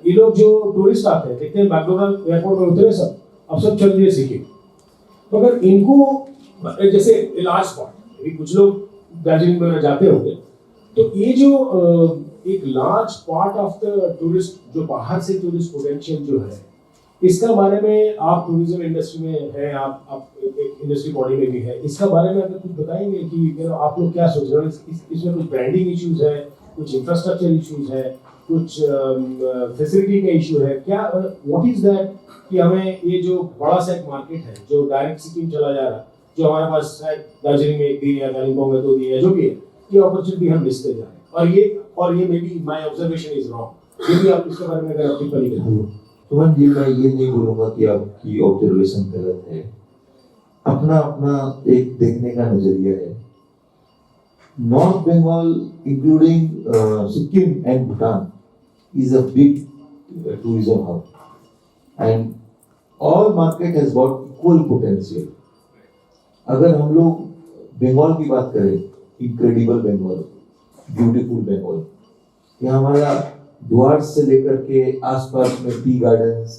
ये लोग जो टूरिस्ट आते हैं, देखते हैं बैंगलोर एयरपोर्ट में उतरे सब, अब सब चल दिए सिक्किम। तो अगर इनको जैसे लार्ज पार्ट, अभी कुछ लोग दार्जिलिंग में जाते होंगे, तो ये जो एक large part of the tourist जो बाहर से टूरिस्ट पोटेंशियल जो है, इसका बारे में आप टूरिज्म इंडस्ट्री में हैं, आप एक इंडस्ट्री बॉडी में भी है, इसका बारे में अगर कुछ बताएंगे कि आप लोग क्या सोच रहे हो? इसमें कुछ ब्रांडिंग इश्यूज है, कुछ इंफ्रास्ट्रक्चर इश्यूज है, कुछ फैसिलिटी का इशू है क्या? व्हाट इज दैट कि हमें ये जो बड़ा सा एक मार्केट है जो डायरेक्ट सिक्किम चला जा रहा है, जो हमारे पास शायद दार्जिलिंग में एक दिन या कालिम्पोंग में 2 दिन या जो भी है, ये अपॉर्चुनिटी हम मिसते जा रहे हैं। और ये may be my observation is wrong, फिर भी आप इसके बारे में अगर आप टिप्पणी करें। सुमन जी, मैं ये नहीं बोलूंगा कि आपकी ऑब्जर्वेशन गलत है, अपना अपना एक देखने का नजरिया है। North Bengal including Sikkim and Bhutan is a big tourism hub, and all market has got equal potential. अगर हम लोग बंगाल की बात करें, इनक्रेडिबल बंगाल, ब्यूटीफुल बंगाल, यहाँ हमारा द्वार से लेकर के आसपास में टी गार्डन्स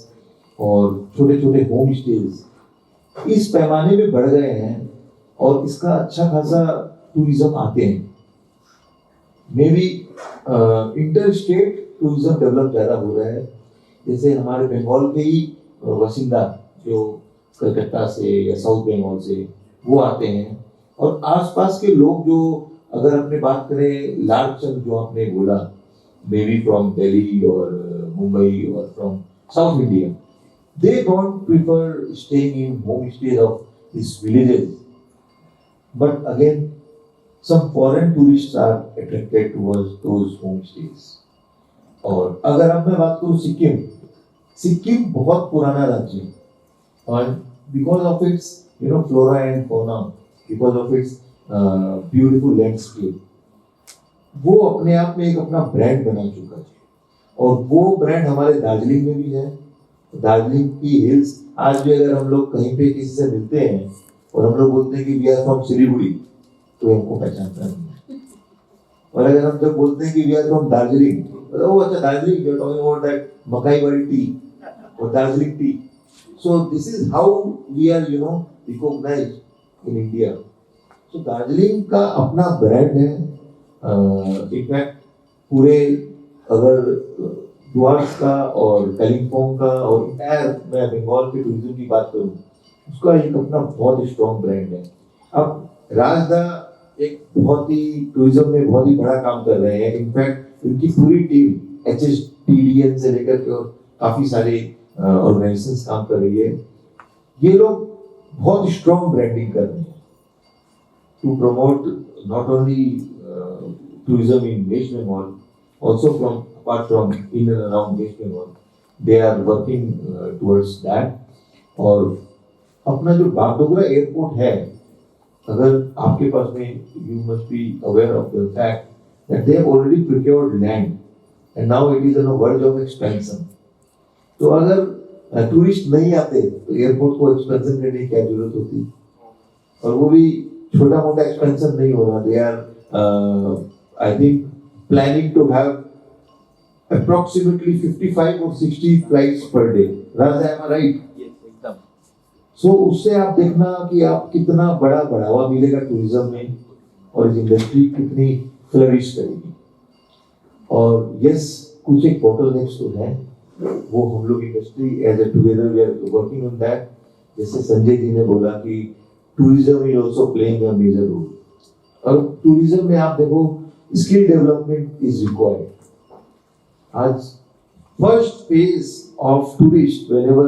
और छोटे छोटे होम स्टेज इस पैमाने में बढ़ गए हैं और इसका अच्छा खासा टूरिज्म आते हैं। May be inter state tourism develop ज़्यादा हो रहा है। जैसे हमारे बंगाल के ही बासिंदा जो कलकत्ता से या साउथ बंगाल से वो आते हैं, और आसपास के लोग जो अगर अपने बात करें लार्ज चंक जो आपने बोला, मे बी फ्रॉम दिल्ली और मुंबई और from south India, they don't prefer staying in home stage of this villages, but again some foreign tourists are attracted towards those homestays. और अगर अब मैं बात करूँ सिक्किम, सिक्किम बहुत पुराना राज्य है, और because of its flora and fauna, because of its beautiful landscape, वो अपने आप में एक अपना ब्रांड बना चुका है, और वो ब्रांड हमारे दार्जिलिंग में भी है। दार्जिलिंग की हिल्स आज भी अगर हम लोग कहीं पे किसी से मिलते हैं और हम लोग बोलते हैं कि वी आर फ्रॉम सिलीगुड़ी, तो हमको पहचानता नहीं। और अगर हम जब बोलते हैं कि वी आर फ्रॉम दार्जिलिंग, तो वो अच्छा Darjeeling, you are talking about that मकाई वाली टी और Darjeeling tea. So this is how we are recognised in India. So Darjeeling का अपना ब्रांड है। इनफैक्ट पूरे अगर द्वारका का और कालिम्पोंग का और इंटायर मैं बंगाल के टूरिज्म की बात करूँ, उसका एक अपना बहुत स्ट्रॉन्ग ब्रांड है। अब राजदा एक बहुत ही टूरिज्म में बहुत ही बड़ा काम कर रहे हैं। इनफैक्ट उनकी पूरी टीम HSTDN से लेकर के और काफी सारे ऑर्गेनाइजेशंस काम कर रही है। ये लोग बहुत स्ट्रॉन्ग ब्रांडिंग कर रहे हैं to promote not only tourism in West Bengal, also apart from in and around West Bengal, they are working towards that. और अपना जो बागडोगरा एयरपोर्ट है, अगर आपके पास में, you must be aware of the fact that they have already procured land and now it is on the verge of expansion. तो अगर tourist नहीं आते तो एयरपोर्ट को एक्सपेंशन करने की क्या जरूरत होती? और वो भी छोटा मोटा एक्सपेंशन नहीं हो रहा। They are I think planning to have approximately 55 or 60 flights per day. Raza, am I right? Yes, एकदम। So उससे आप देखना कि आप कितना बड़ा बढ़ावा मिलेगा टूरिज्म में और इस इंडस्ट्री कितनी फ्लरिश करेगी। और यस, कुछ एक बोटलनेक्स तो है, वो हम लोग industry as a together we are working on that. जैसे संजय जी ने बोला कि tourism is also playing a major role. और टूरिज्म में आप देखो skill development is required. As first phase of tourist, whenever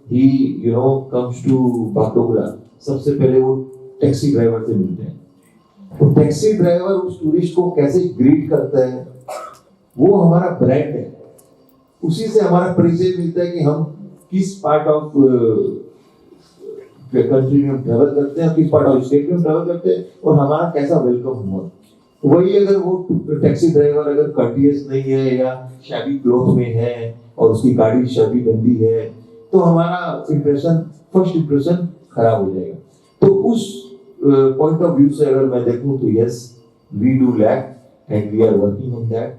he comes to Bagdogra, सबसे पहले वो टैक्सी ड्राइवर से मिलते हैं। तो टैक्सी ड्राइवर उस टूरिस्ट को कैसे ग्रीट करता है, वो हमारा ब्रांड है। उसी से हमारा परिचय मिलता है कि हम किस पार्ट ऑफ कंट्री में ट्रैवल करते हैं, किस पार्ट ऑफ स्टेट में ट्रैवल करते हैं और हमारा कैसा वेलकम हुआ। वही अगर वो टैक्सी ड्राइवर अगर कर्टियस नहीं है या शैबी क्लोथ में है और उसकी गाड़ी शैबी गंदी है, तो हमारा इम्प्रेशन, फर्स्ट इम्प्रेशन खराब हो जाएगा। तो उस पॉइंट ऑफ व्यू से अगर मैं देखूं तो yes, we do lack and we are working on that.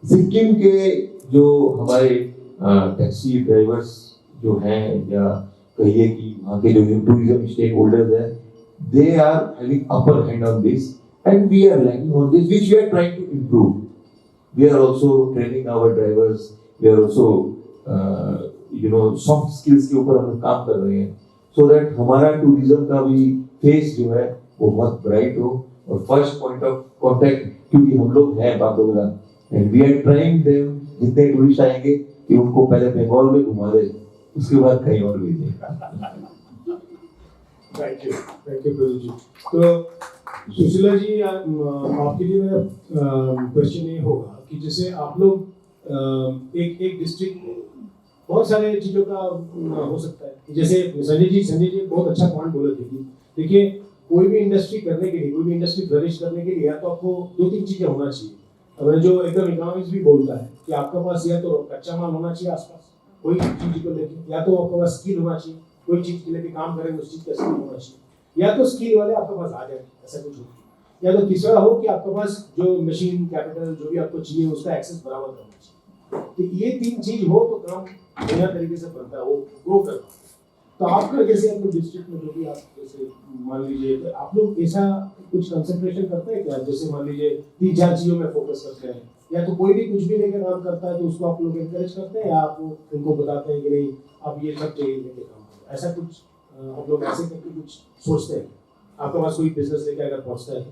Sikkim के जो हमारे टैक्सी ड्राइवर्स जो हैं, या कहिए कि वहाँ के जो टूरिज्म स्टेक होल्डर्स हैं, they are having upper hand on this and we are lacking on this, which we are trying to improve. We are also training our drivers, we are also soft skills के ऊपर हम काम कर रहे हैं, so that हमारा tourism का भी फेस जो है वो बहुत ब्राइट हो और फर्स्ट पॉइंट ऑफ कांटेक्ट, क्योंकि हम लोग हैं Bagdogra and we are trying them, जितने टूरिस्ट आएंगे कि उनको पहले बंगाल में घुमा दे, उसके बाद कहीं और भेजें। Thank you Pradeep ji. तो सुशीला जी, आपके लिए मेरा क्वेश्चन ये होगा कि जैसे आप लोग एक डिस्ट्रिक्ट में बहुत सारे चीज़ों का हो सकता है, जैसे संजय जी बहुत अच्छा पॉइंट बोले थे कि देखिए कोई भी इंडस्ट्री करने के लिए, कोई भी इंडस्ट्री फ्लरिश करने के लिए या तो आपको 2-3 चीज़ें होना चाहिए। अब जो एकदम इकोनॉमिक्स भी बोलता है कि आपके पास या तो कच्चा माल होना चाहिए आसपास कोई चीज़ को लेके, या तो आपके पास स्किल होना चाहिए, कोई चीज के लेके काम करेंगे उस चीज का स्किल होना चाहिए, या तो स्किल वाले आपके पास आ जाए, ऐसा कुछ हो, या तो तीसरा हो कि आपके पास जो मशीन कैपिटल जो भी आपको चाहिए उसका एक्सेस बराबर करना चाहिए। तो ये 3 चीज हो तो काम बढ़िया तरीके से बनता है, वो ग्रो करता है। तो आपका जैसे अपने डिस्ट्रिक्ट में जो भी आप जैसे मान लीजिए, तो आप लोग ऐसा कुछ कंसंट्रेशन करते हैं क्या? जैसे मान लीजिए 3-4 चीजों में फोकस करते हैं, या तो कोई भी कुछ भी लेकर काम करता है तो उसको आप लोग एनकरेज करते हैं, या आप उनको बताते हैं कि नहीं आप ये सब चाहिए लेके काम, ऐसा कुछ आप लोग ऐसे करके कुछ सोचते हैं? आपके पास कोई बिजनेस लेके अगर पहुंचता है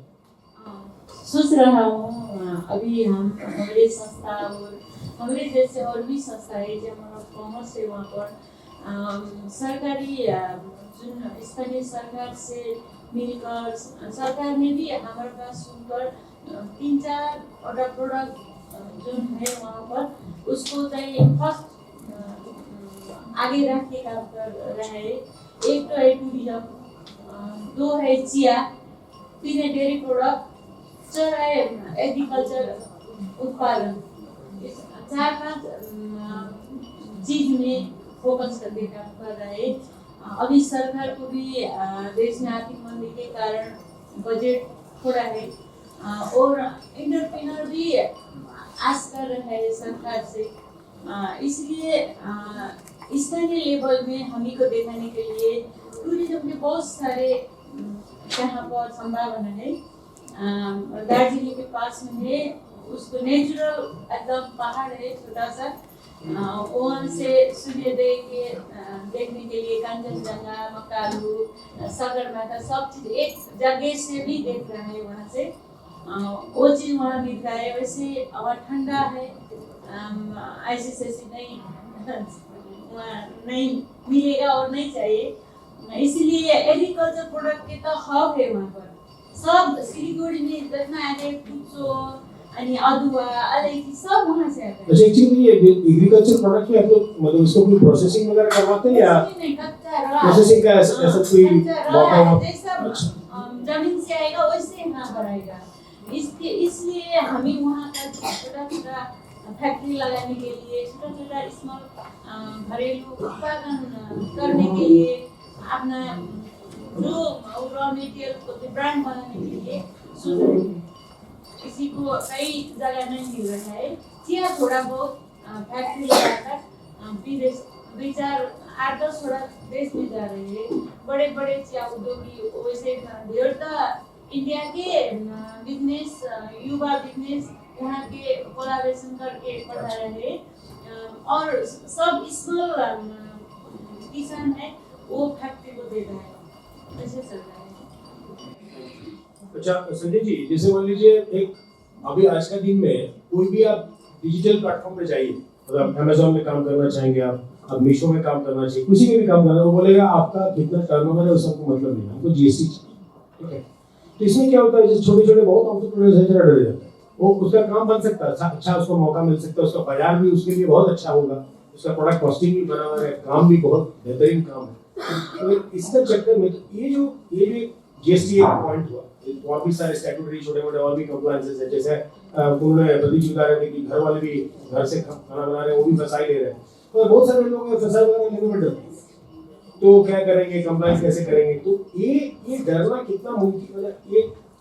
सोच रहा हूँ। अभी हमारे संस्था और हमारे जैसे और भी संस्था है जो हमारा कॉमर्स है, वहाँ पर सरकारी जुन स्थानीय सरकार से मिलकर सरकार ने भी हमारे पास सुनकर 3-4 प्रोडक्ट जो है वहाँ पर उसको चाहिए फर्स्ट आगे रख के काम कर रहे हैं। एक तो है टूरिज्म, 2 है चिया, 3 है डेयरी प्रोडक्ट, 4 है एग्रीकल्चर उत्पादन। 4-5 चीज में फोकस करके काम कर रहे हैं। अभी सरकार को भी देश में आर्थिक मंदी के कारण बजट थोड़ा है और एंटरप्रेन्योर भी आस कर रहे हैं सरकार से, इसलिए स्थानीय लेवल में हमी को दिखाने के लिए टूरिज्म के बहुत सारे यहाँ पर संभावना है। दार्जिलिंग के पास में है, उसको नेचुरल एकदम पहाड़ है छोटा सा, वहाँ से सूर्योदय के देखने के लिए कंचनजंगा, मकालू, सगरमाथा सब चीज एक जगह से भी देख रहे हैं वहाँ से, वो चीज वहाँ मिलता है। वैसे वहाँ ठंडा है, ऐसी नहीं मिलेगा और नहीं चाहिए, इसलिए एग्रीकल्चर प्रोडक्ट के तो हब है वहाँ पर। सब सिलीगुड़ी में जितना है कुचो अनि अदुवा अलैची सब वहाँ से आता है। अच्छा, एक्चुअली ये एग्रीकल्चर प्रोडक्ट में आप लोग मतलब इसको कोई प्रोसेसिंग वगैरह करवाते हैं या प्रोसेसिंग का ऐसा कोई मौका हो? जमीन से आएगा वैसे यहाँ पर आएगा, इसलिए हमें वहाँ का छोटा-छोटा फैक्ट्री लगाने के लिए, छोटा-छोटा स्मॉल घरेलू उत्पादन करने के लिए, अपना जो रॉ मटेरियल को ब्रांड बनाने के लिए सोच रहे हैं। किसी को कई जगह नहीं मिल रहा है, चिया थोड़ा बहुत फैक्ट्री लगाकर विदेश 2-4-8-10 थोड़ा देश में जा रहे हैं। बड़े बड़े चिया उद्योगी वैसे धेर त इंडिया के बिजनेस युवा बिजनेस वहाँ के कोलाबरेशन करके बढ़ा रहे हैं और सब स्मॉल किसान है वो फैक्ट्री को दे रहा है, ऐसे चल रहा है। अच्छा संजय जी, जैसे मान लीजिए एक अभी आज का दिन में कोई भी आप डिजिटल प्लेटफॉर्म पे जाइए, मतलब अमेज़न में काम करना चाहेंगे आप मीशो में काम करना चाहिए, किसी में भी काम करना, वो बोलेगा आपका कितना टर्नओवर है उसको मतलब नहीं, हमको जीएसटी चाहिए, ठीक है। तो इसमें क्या होता है, जैसे छोटे-छोटे बहुत एंटरप्रेन्योर्स हैं जरा डर जाते हैं, वो उसका काम बन सकता है, अच्छा उसको मौका मिल सकता है, उसका बाजार भी उसके लिए बहुत अच्छा होगा, उसका प्रोडक्ट कॉस्टिंग भी बना हुआ है, काम भी बहुत बेहतरीन काम है। तो इसका चक्कर में तो ये जो जीएसटी एक पॉइंट हुआ, और भी सारे स्टैट्यूटरी छोटे मोटे और भी कंप्लायंसेस है, जैसे उन्होंने प्रदीप जी बता रहे थे कि घर वाले भी घर से खाना बना रहे हैं, वो भी फसाई ले रहे हैं, तो बहुत सारे लोग फसाई वगैरह लेने में डरते हैं, तो क्या करेंगे, कंप्लायंस कैसे करेंगे, तो ये डरना कितना मुमकिन, मतलब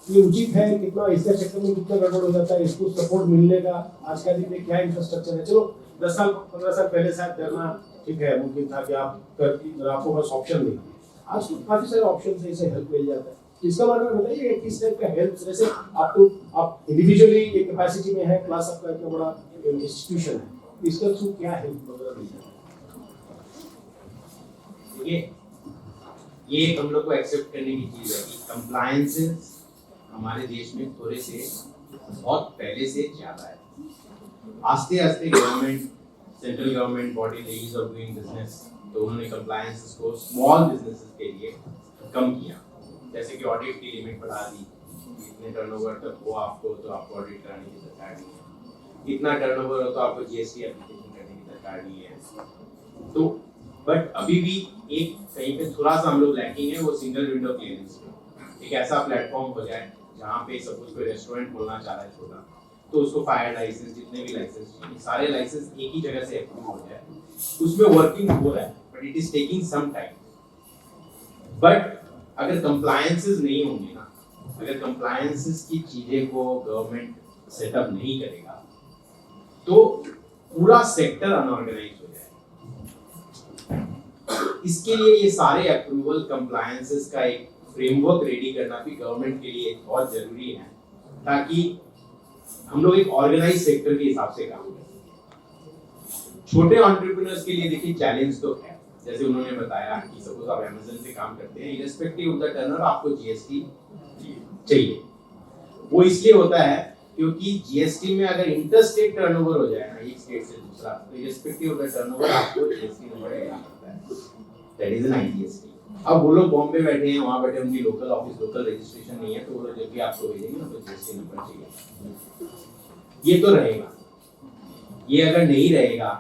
ये उचित है, कितना इसके चक्कर में कितना गड़बड़ हो जाता है, इसको सपोर्ट मिलने का आज का दिन में क्या इंफ्रास्ट्रक्चर है। चलो 10 साल 15 साल पहले शायद डरना ठीक है, मुमकिन था कि आपको बस ऑप्शन नहीं, आज तो काफी सारे ऑप्शन है, इसे हेल्प मिल जाता है। इसका बारे में बताइए किस टाइप का हेल्प, जैसे आप इंडिविजुअली एक कैपेसिटी में है, प्लस आपका इतना बड़ा इंस्टीट्यूशन है, इसके थ्रू क्या हेल्प वगैरह मिल जाता है? ये हम लोग को एक्सेप्ट करने की चीज है कि कंप्लायंसेस हमारे देश में थोड़े से बहुत पहले से ज्यादा है। आस्ते आस्ते government, central government body ease of doing business, तो उन्होंने कंप्लायंसेस को स्मॉल बिजनेसेस के लिए कम किया, जैसे कि ऑडिट की लिमिट बढ़ा दी, इतने टर्नओवर तक हो आपको तो आपको ऑडिट कराने की दरकार नहीं है, इतना टर्नओवर हो तो आपको जीएसटी एप्लीकेशन करने की दरकार नहीं है। तो बट अभी भी एक कहीं पे थोड़ा सा हम लोग लैकिंग है, वो सिंगल विंडो क्लियरेंस पे। एक ऐसा प्लेटफॉर्म हो जाए जहाँ पे सपोज कोई रेस्टोरेंट खोलना चाह रहा है छोटा, तो उसको फायर लाइसेंस, जितने भी लाइसेंस चाहिए, सारे लाइसेंस एक ही जगह से अप्रूव हो जाए, उसमें वर्किंग हो रहा है, but it is taking some time. But अगर कंप्लायंसेस नहीं होंगे ना, अगर कंप्लायंसेस की चीजें को गवर्नमेंट सेटअप नहीं करेगा, तो पूरा सेक्टर अनऑर्गेनाइज हो जाएगा। इसके लिए ये सारे अप्रूवल कंप्लायंसेस का एक फ्रेमवर्क रेडी करना भी गवर्नमेंट के लिए बहुत जरूरी है, ताकि हम लोग एक ऑर्गेनाइज सेक्टर के हिसाब से काम करें। छोटे एंटरप्रेन्योर्स के लिए देखिए चैलेंज तो है, जैसे उन्होंने बताया कि सपोज आप अमेज़न से काम करते हैं, इररिस्पेक्टिव ऑफ द टर्नओवर आपको जीएसटी चाहिए। वो इसलिए होता है क्योंकि जीएसटी में अगर इंटरस्टेट टर्नओवर हो जाए ना, एक स्टेट से दूसरा, तो इररिस्पेक्टिव ऑफ द टर्नओवर आपको जीएसटी नंबर देना पड़ता है, दैट इज एन आईजीएसटी। अब वो लोग बॉम्बे बैठे हैं, वहां बैठे, उनकी लोकल ऑफिस, लोकल रजिस्ट्रेशन नहीं है, तो वो लोग जब भी आपको भेजेंगे ना तो जीएसटी नंबर चाहिए। ये तो रहेगा, ये अगर नहीं रहेगा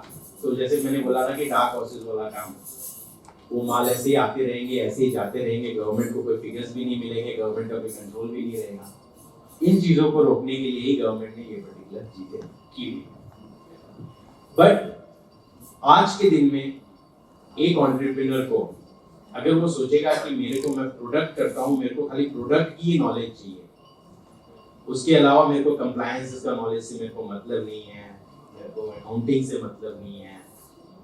तो जैसे मैंने बोला था कि डार्क हाउसेस वाला काम, वो माल ऐसे ही आते रहेंगे, ऐसे ही जाते रहेंगे, गवर्नमेंट को कोई फिगर्स भी नहीं मिलेंगे, गवर्नमेंट का कोई कंट्रोल भी नहीं रहेगा। इन चीजों को रोकने के लिए ही गवर्नमेंट ने ये पर्टिकुलर चीजें की हुई। बट आज के दिन में एक एंटरप्रेन्योर को अगर वो सोचेगा कि मेरे को, मैं प्रोडक्ट करता हूँ, मेरे को खाली प्रोडक्ट की नॉलेज चाहिए, उसके अलावा मेरे को कंप्लायंस का नॉलेज से मेरे को मतलब नहीं है, मेरे को अकाउंटिंग से मतलब नहीं है,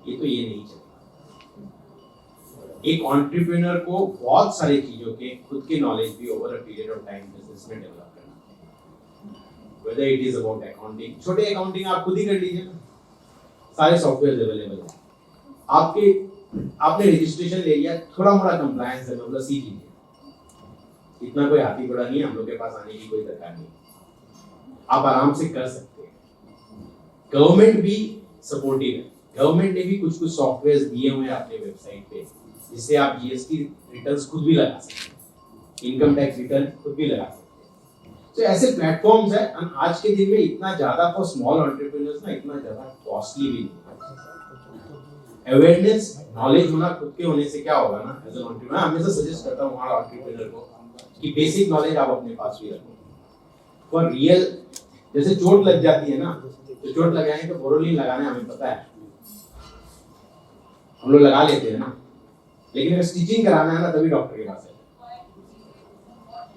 ये तो ये नहीं चलेगा। एक एंटरप्रेन्योर को बहुत सारी चीजों के खुद के नॉलेज भी over a period of time business में डेवलप करना, whether it is about accounting, छोटे अकाउंटिंग आप खुद ही कर लीजिए ना, सारे सॉफ्टवेयर अवेलेबल है, आपने रजिस्ट्रेशन ले लिया, थोड़ा मोड़ा कंप्लायंस है, मतलब सीख लीजिए, इतना कोई हाथी घोड़ा नहीं है, हम लोग के पास आने की कोई दरकार नहीं, आप आराम से कर सकते हैं। गवर्नमेंट भी सपोर्टिव है, गवर्नमेंट ने भी कुछ कुछ सॉफ्टवेयर दिए हुए हैं अपने वेबसाइट पे, जिससे आप जीएसटी रिटर्न्स खुद भी लगा सकते हैं, इनकम टैक्स रिटर्न खुद भी लगा सकते हैं। तो ऐसे प्लेटफॉर्म्स है, आज के दिन में इतना ज्यादा फॉर स्मॉल एंटरप्रेन्योर्स ना, इतना ज्यादा कॉस्टली भी नहीं। अवेयरनेस, नॉलेज होना खुद के होने से क्या होगा ना, एज एन एंटरप्रेन्योर मैं हमेशा सजेस्ट करता हूँ हमारा एंटरप्रेन्योर को कि बेसिक नॉलेज आप अपने पास भी रखो फॉर रियल। जैसे चोट लग जाती है ना, तो चोट लगाएंगे तो बोरोलिन लगाना हमें पता है, हम लोग लगा लेते हैं ना, लेकिन अगर स्टिचिंग कराना है ना तभी डॉक्टर के पास है।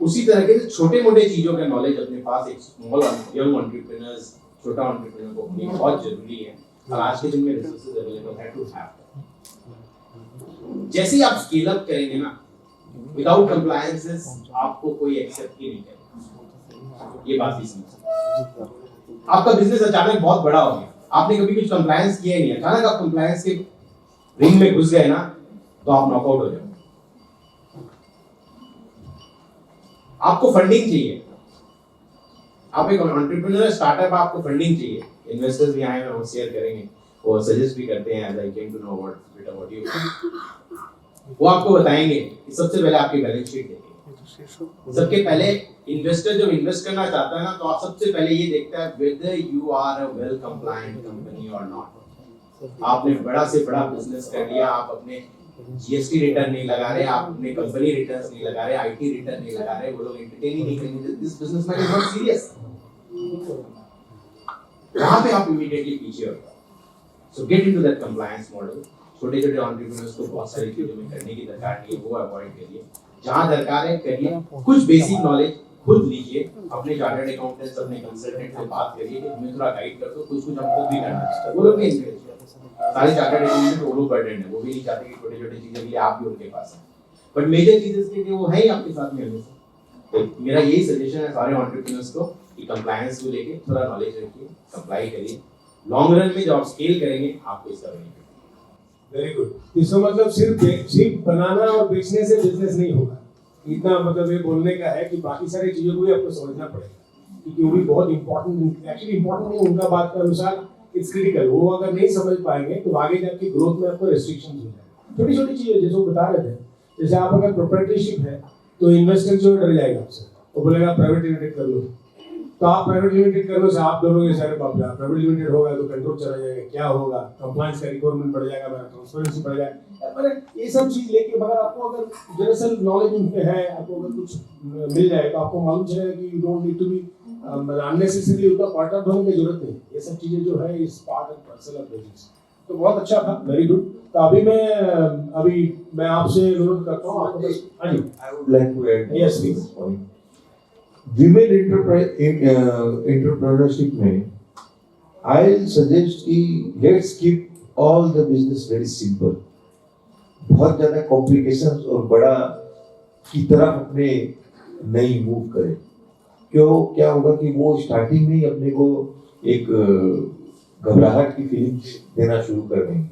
उसी तरह के छोटे मोटे चीजों का नॉलेज अपने पास एक स्मॉल यंग एंटरप्रेन्योर्स, छोटा एंटरप्रेन्योर को होनी बहुत जरूरी है, और आज के दिन में रिसोर्सेज अवेलेबल है टू हैव। जैसे ही आप स्केल अप करेंगे ना, विदाउट कंप्लायंसेस आपको कोई एक्सेप्ट ही नहीं करेगा, ये बात भी समझ। आपका बिजनेस अचानक बहुत बड़ा हो गया, आपने कभी कुछ कंप्लायंस किया नहीं, अचानक आप कंप्लायंस के रिंग में घुस गए ना, तो आप नॉकआउट हो जाओगे। आपको फंडिंग चाहिए, आप एक एंटरप्रेन्योर स्टार्टअप, आपको फंडिंग चाहिए, इन्वेस्टर्स भी आए हैं, वो शेयर करेंगे, वो सजेस्ट भी करते हैं, as I came to know about you, वो आपको बताएंगे कि सबसे पहले आपकी बैलेंस शीट देखेंगे। सबके पहले इन्वेस्टर जब इन्वेस्ट करना चाहता है ना, तो आप सबसे पहले ये देखता है whether you are a well compliant company और नॉट। आपने बड़ा से बड़ा बिजनेस कर लिया, आप अपने जीएसटी रिटर्न नहीं लगा रहे, आप अपने कंपनी रिटर्न्स नहीं लगा रहे, आईटी रिटर्न नहीं लगा रहे, वो लोग एंटरटेन ही नहीं करेंगे, this businessman is not serious. वहां पे आप इमीडिएटली पीछे हो जाओ। सो get into that compliance model. छोटे छोटे एंटरप्रेन्योर्स को बहुत सारी चीजों में करने की दरकार नहीं है, वो अवॉइड करिए। जहां दरकार है करिए, कुछ बेसिक नॉलेज खुद लीजिए, अपने चार्टर्ड अकाउंटेंट्स, अपने कंसल्टेंट से बात करिए कि हमें थोड़ा गाइड कर दो, कुछ कुछ हम खुद भी करना है, वो लोग भी इंकरेज करते। सारे चार्टर्ड अकाउंटेंट ओवरलोड बर्डन है, वो भी नहीं चाहते कि छोटे छोटे चीजें के लिए आप भी उनके पास हैं, बट मेजर चीजें के लिए वो है ही आपके साथ में हमेशा। तो मेरा यही सजेशन है सारे एंटरप्रेन्योर्स को कि कंप्लायंस को लेके थोड़ा नॉलेज रखिए, कंप्लाई करिए, लॉन्ग रन में जब आप स्केल करेंगे आपको इसका बेनिफिट। Very good. इसका मतलब सिर्फ बनाना और बेचने से बिजनेस नहीं होगा, इतना मतलब ये बोलने का है कि बाकी सारी चीजों को भी आपको समझना पड़ेगा, क्योंकि वो भी बहुत इंपॉर्टेंट, एक्चुअली इंपॉर्टेंट नहीं, उनका बात के अनुसार इट्स क्रिटिकल। वो अगर नहीं समझ पाएंगे तो आगे जाके ग्रोथ में आपको रेस्ट्रिक्शंस हो जाएंगे। छोटी छोटी चीजें जैसे वो बता रहे थे, जैसे आप अगर प्रोप्राइटरशिप है तो इन्वेस्टर जो डर जाएगा आपसे, वो बोलेगा प्राइवेट लिमिटेड कर लो, तो आप प्राइवेट लिमिटेड करने से आप दोनों के सारे बाप यार प्राइवेट लिमिटेड होगा तो कंट्रोल चला जाएगा, क्या होगा, कंप्लायंस का रिक्वायरमेंट बढ़ जाएगा, मेरा ट्रांसपेरेंसी बढ़ जाएगा। पर ये सब चीज लेके मगर आपको अगर जनरल नॉलेज उनके है, आपको अगर कुछ मिल जाए तो आपको मालूम चलेगा कि you don't need to be unnecessarily उतना पार्ट ऑफ होने की जरूरत नहीं। ये सब चीजें जो है इस पार्ट ऑफ पर्सनल बिजनेस, तो बहुत अच्छा था, वेरी गुड। तो अभी मैं आपसे अनुरोध करता हूँ, आपको बस हाँ जी, I would like to add Yes, please. this point. Women entrepreneurship में I'll suggest कि let's keep all the business very simple. बहुत ज़्यादा complications और बड़ा की तरफ अपने नहीं मूव करें। क्या होगा कि वो स्टार्टिंग में ही अपने को एक घबराहट की फीलिंग देना शुरू कर देंगे।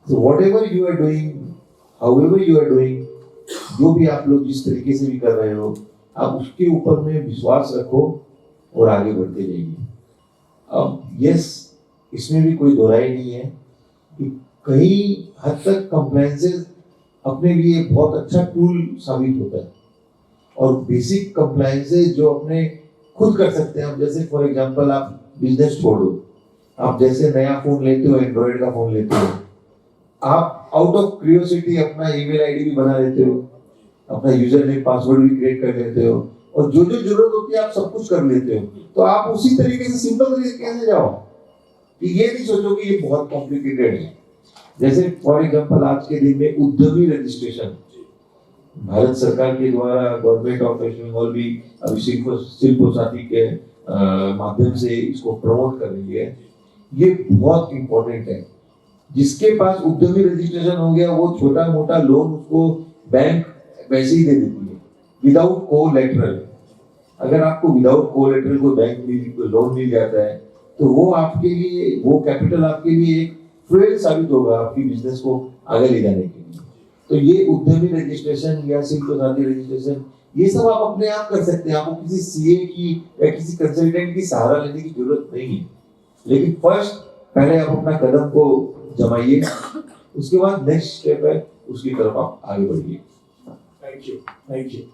So whatever you are doing, however you are doing, जो भी आप लोग जिस तरीके से भी कर रहे हो, आप उसके ऊपर में विश्वास रखो और आगे बढ़ते जाइए। अब यस, इसमें भी कोई दोहराई नहीं है कि कहीं हद तक कंप्लायंसेस अपने लिए बहुत अच्छा टूल साबित होता है, और बेसिक कंप्लायंसेस जो अपने खुद कर सकते हैं। अब जैसे फॉर एग्जांपल आप बिजनेस छोड़ो, आप जैसे नया फोन लेते हो, एंड्रॉइड का फोन लेते हो, आप आउट ऑफ क्यूरियोसिटी अपना ईमेल आईडी भी बना लेते हो, अपना यूजर नेम पासवर्ड भी क्रिएट कर लेते हो, और जो जो जरूरत होती है आप सब कुछ कर लेते हो। तो आप उसी तरीके से सिंपल तरीके से जाओ कि ये नहीं सोचो कि ये बहुत कॉम्प्लिकेटेड है। जैसे फॉर एग्जांपल आज के दिन में उद्यमी रजिस्ट्रेशन भारत सरकार के द्वारा गवर्नमेंट ऑफ वेस्ट बंगाल भी अभी शिल्प साथी के माध्यम से इसको प्रमोट कर रही है। ये बहुत इंपॉर्टेंट है। जिसके पास उद्यमी रजिस्ट्रेशन हो गया वो छोटा मोटा लोन उसको बैंक वैसे ही दे देती है विदाउट कोलैटरल। अगर आपको विदाउट कोलैटरल कोई बैंक में लोन मिल जाता है तो वो आपके लिए, वो कैपिटल आपके लिए एक फ्यूल साबित होगा आपकी बिजनेस को आगे ले जाने के लिए। तो ये उद्यमी रजिस्ट्रेशन या शिल्प साथी रजिस्ट्रेशन, ये सब आप अपने आप कर सकते हैं। आपको किसी सीए की या किसी कंसल्टेंट की सहारा लेने की जरूरत नहीं है। लेकिन फर्स्ट पहले आप अपना कदम को जमाइए, उसके बाद नेक्स्ट स्टेप है उसकी तरफ आप आगे बढ़िए। Thank you.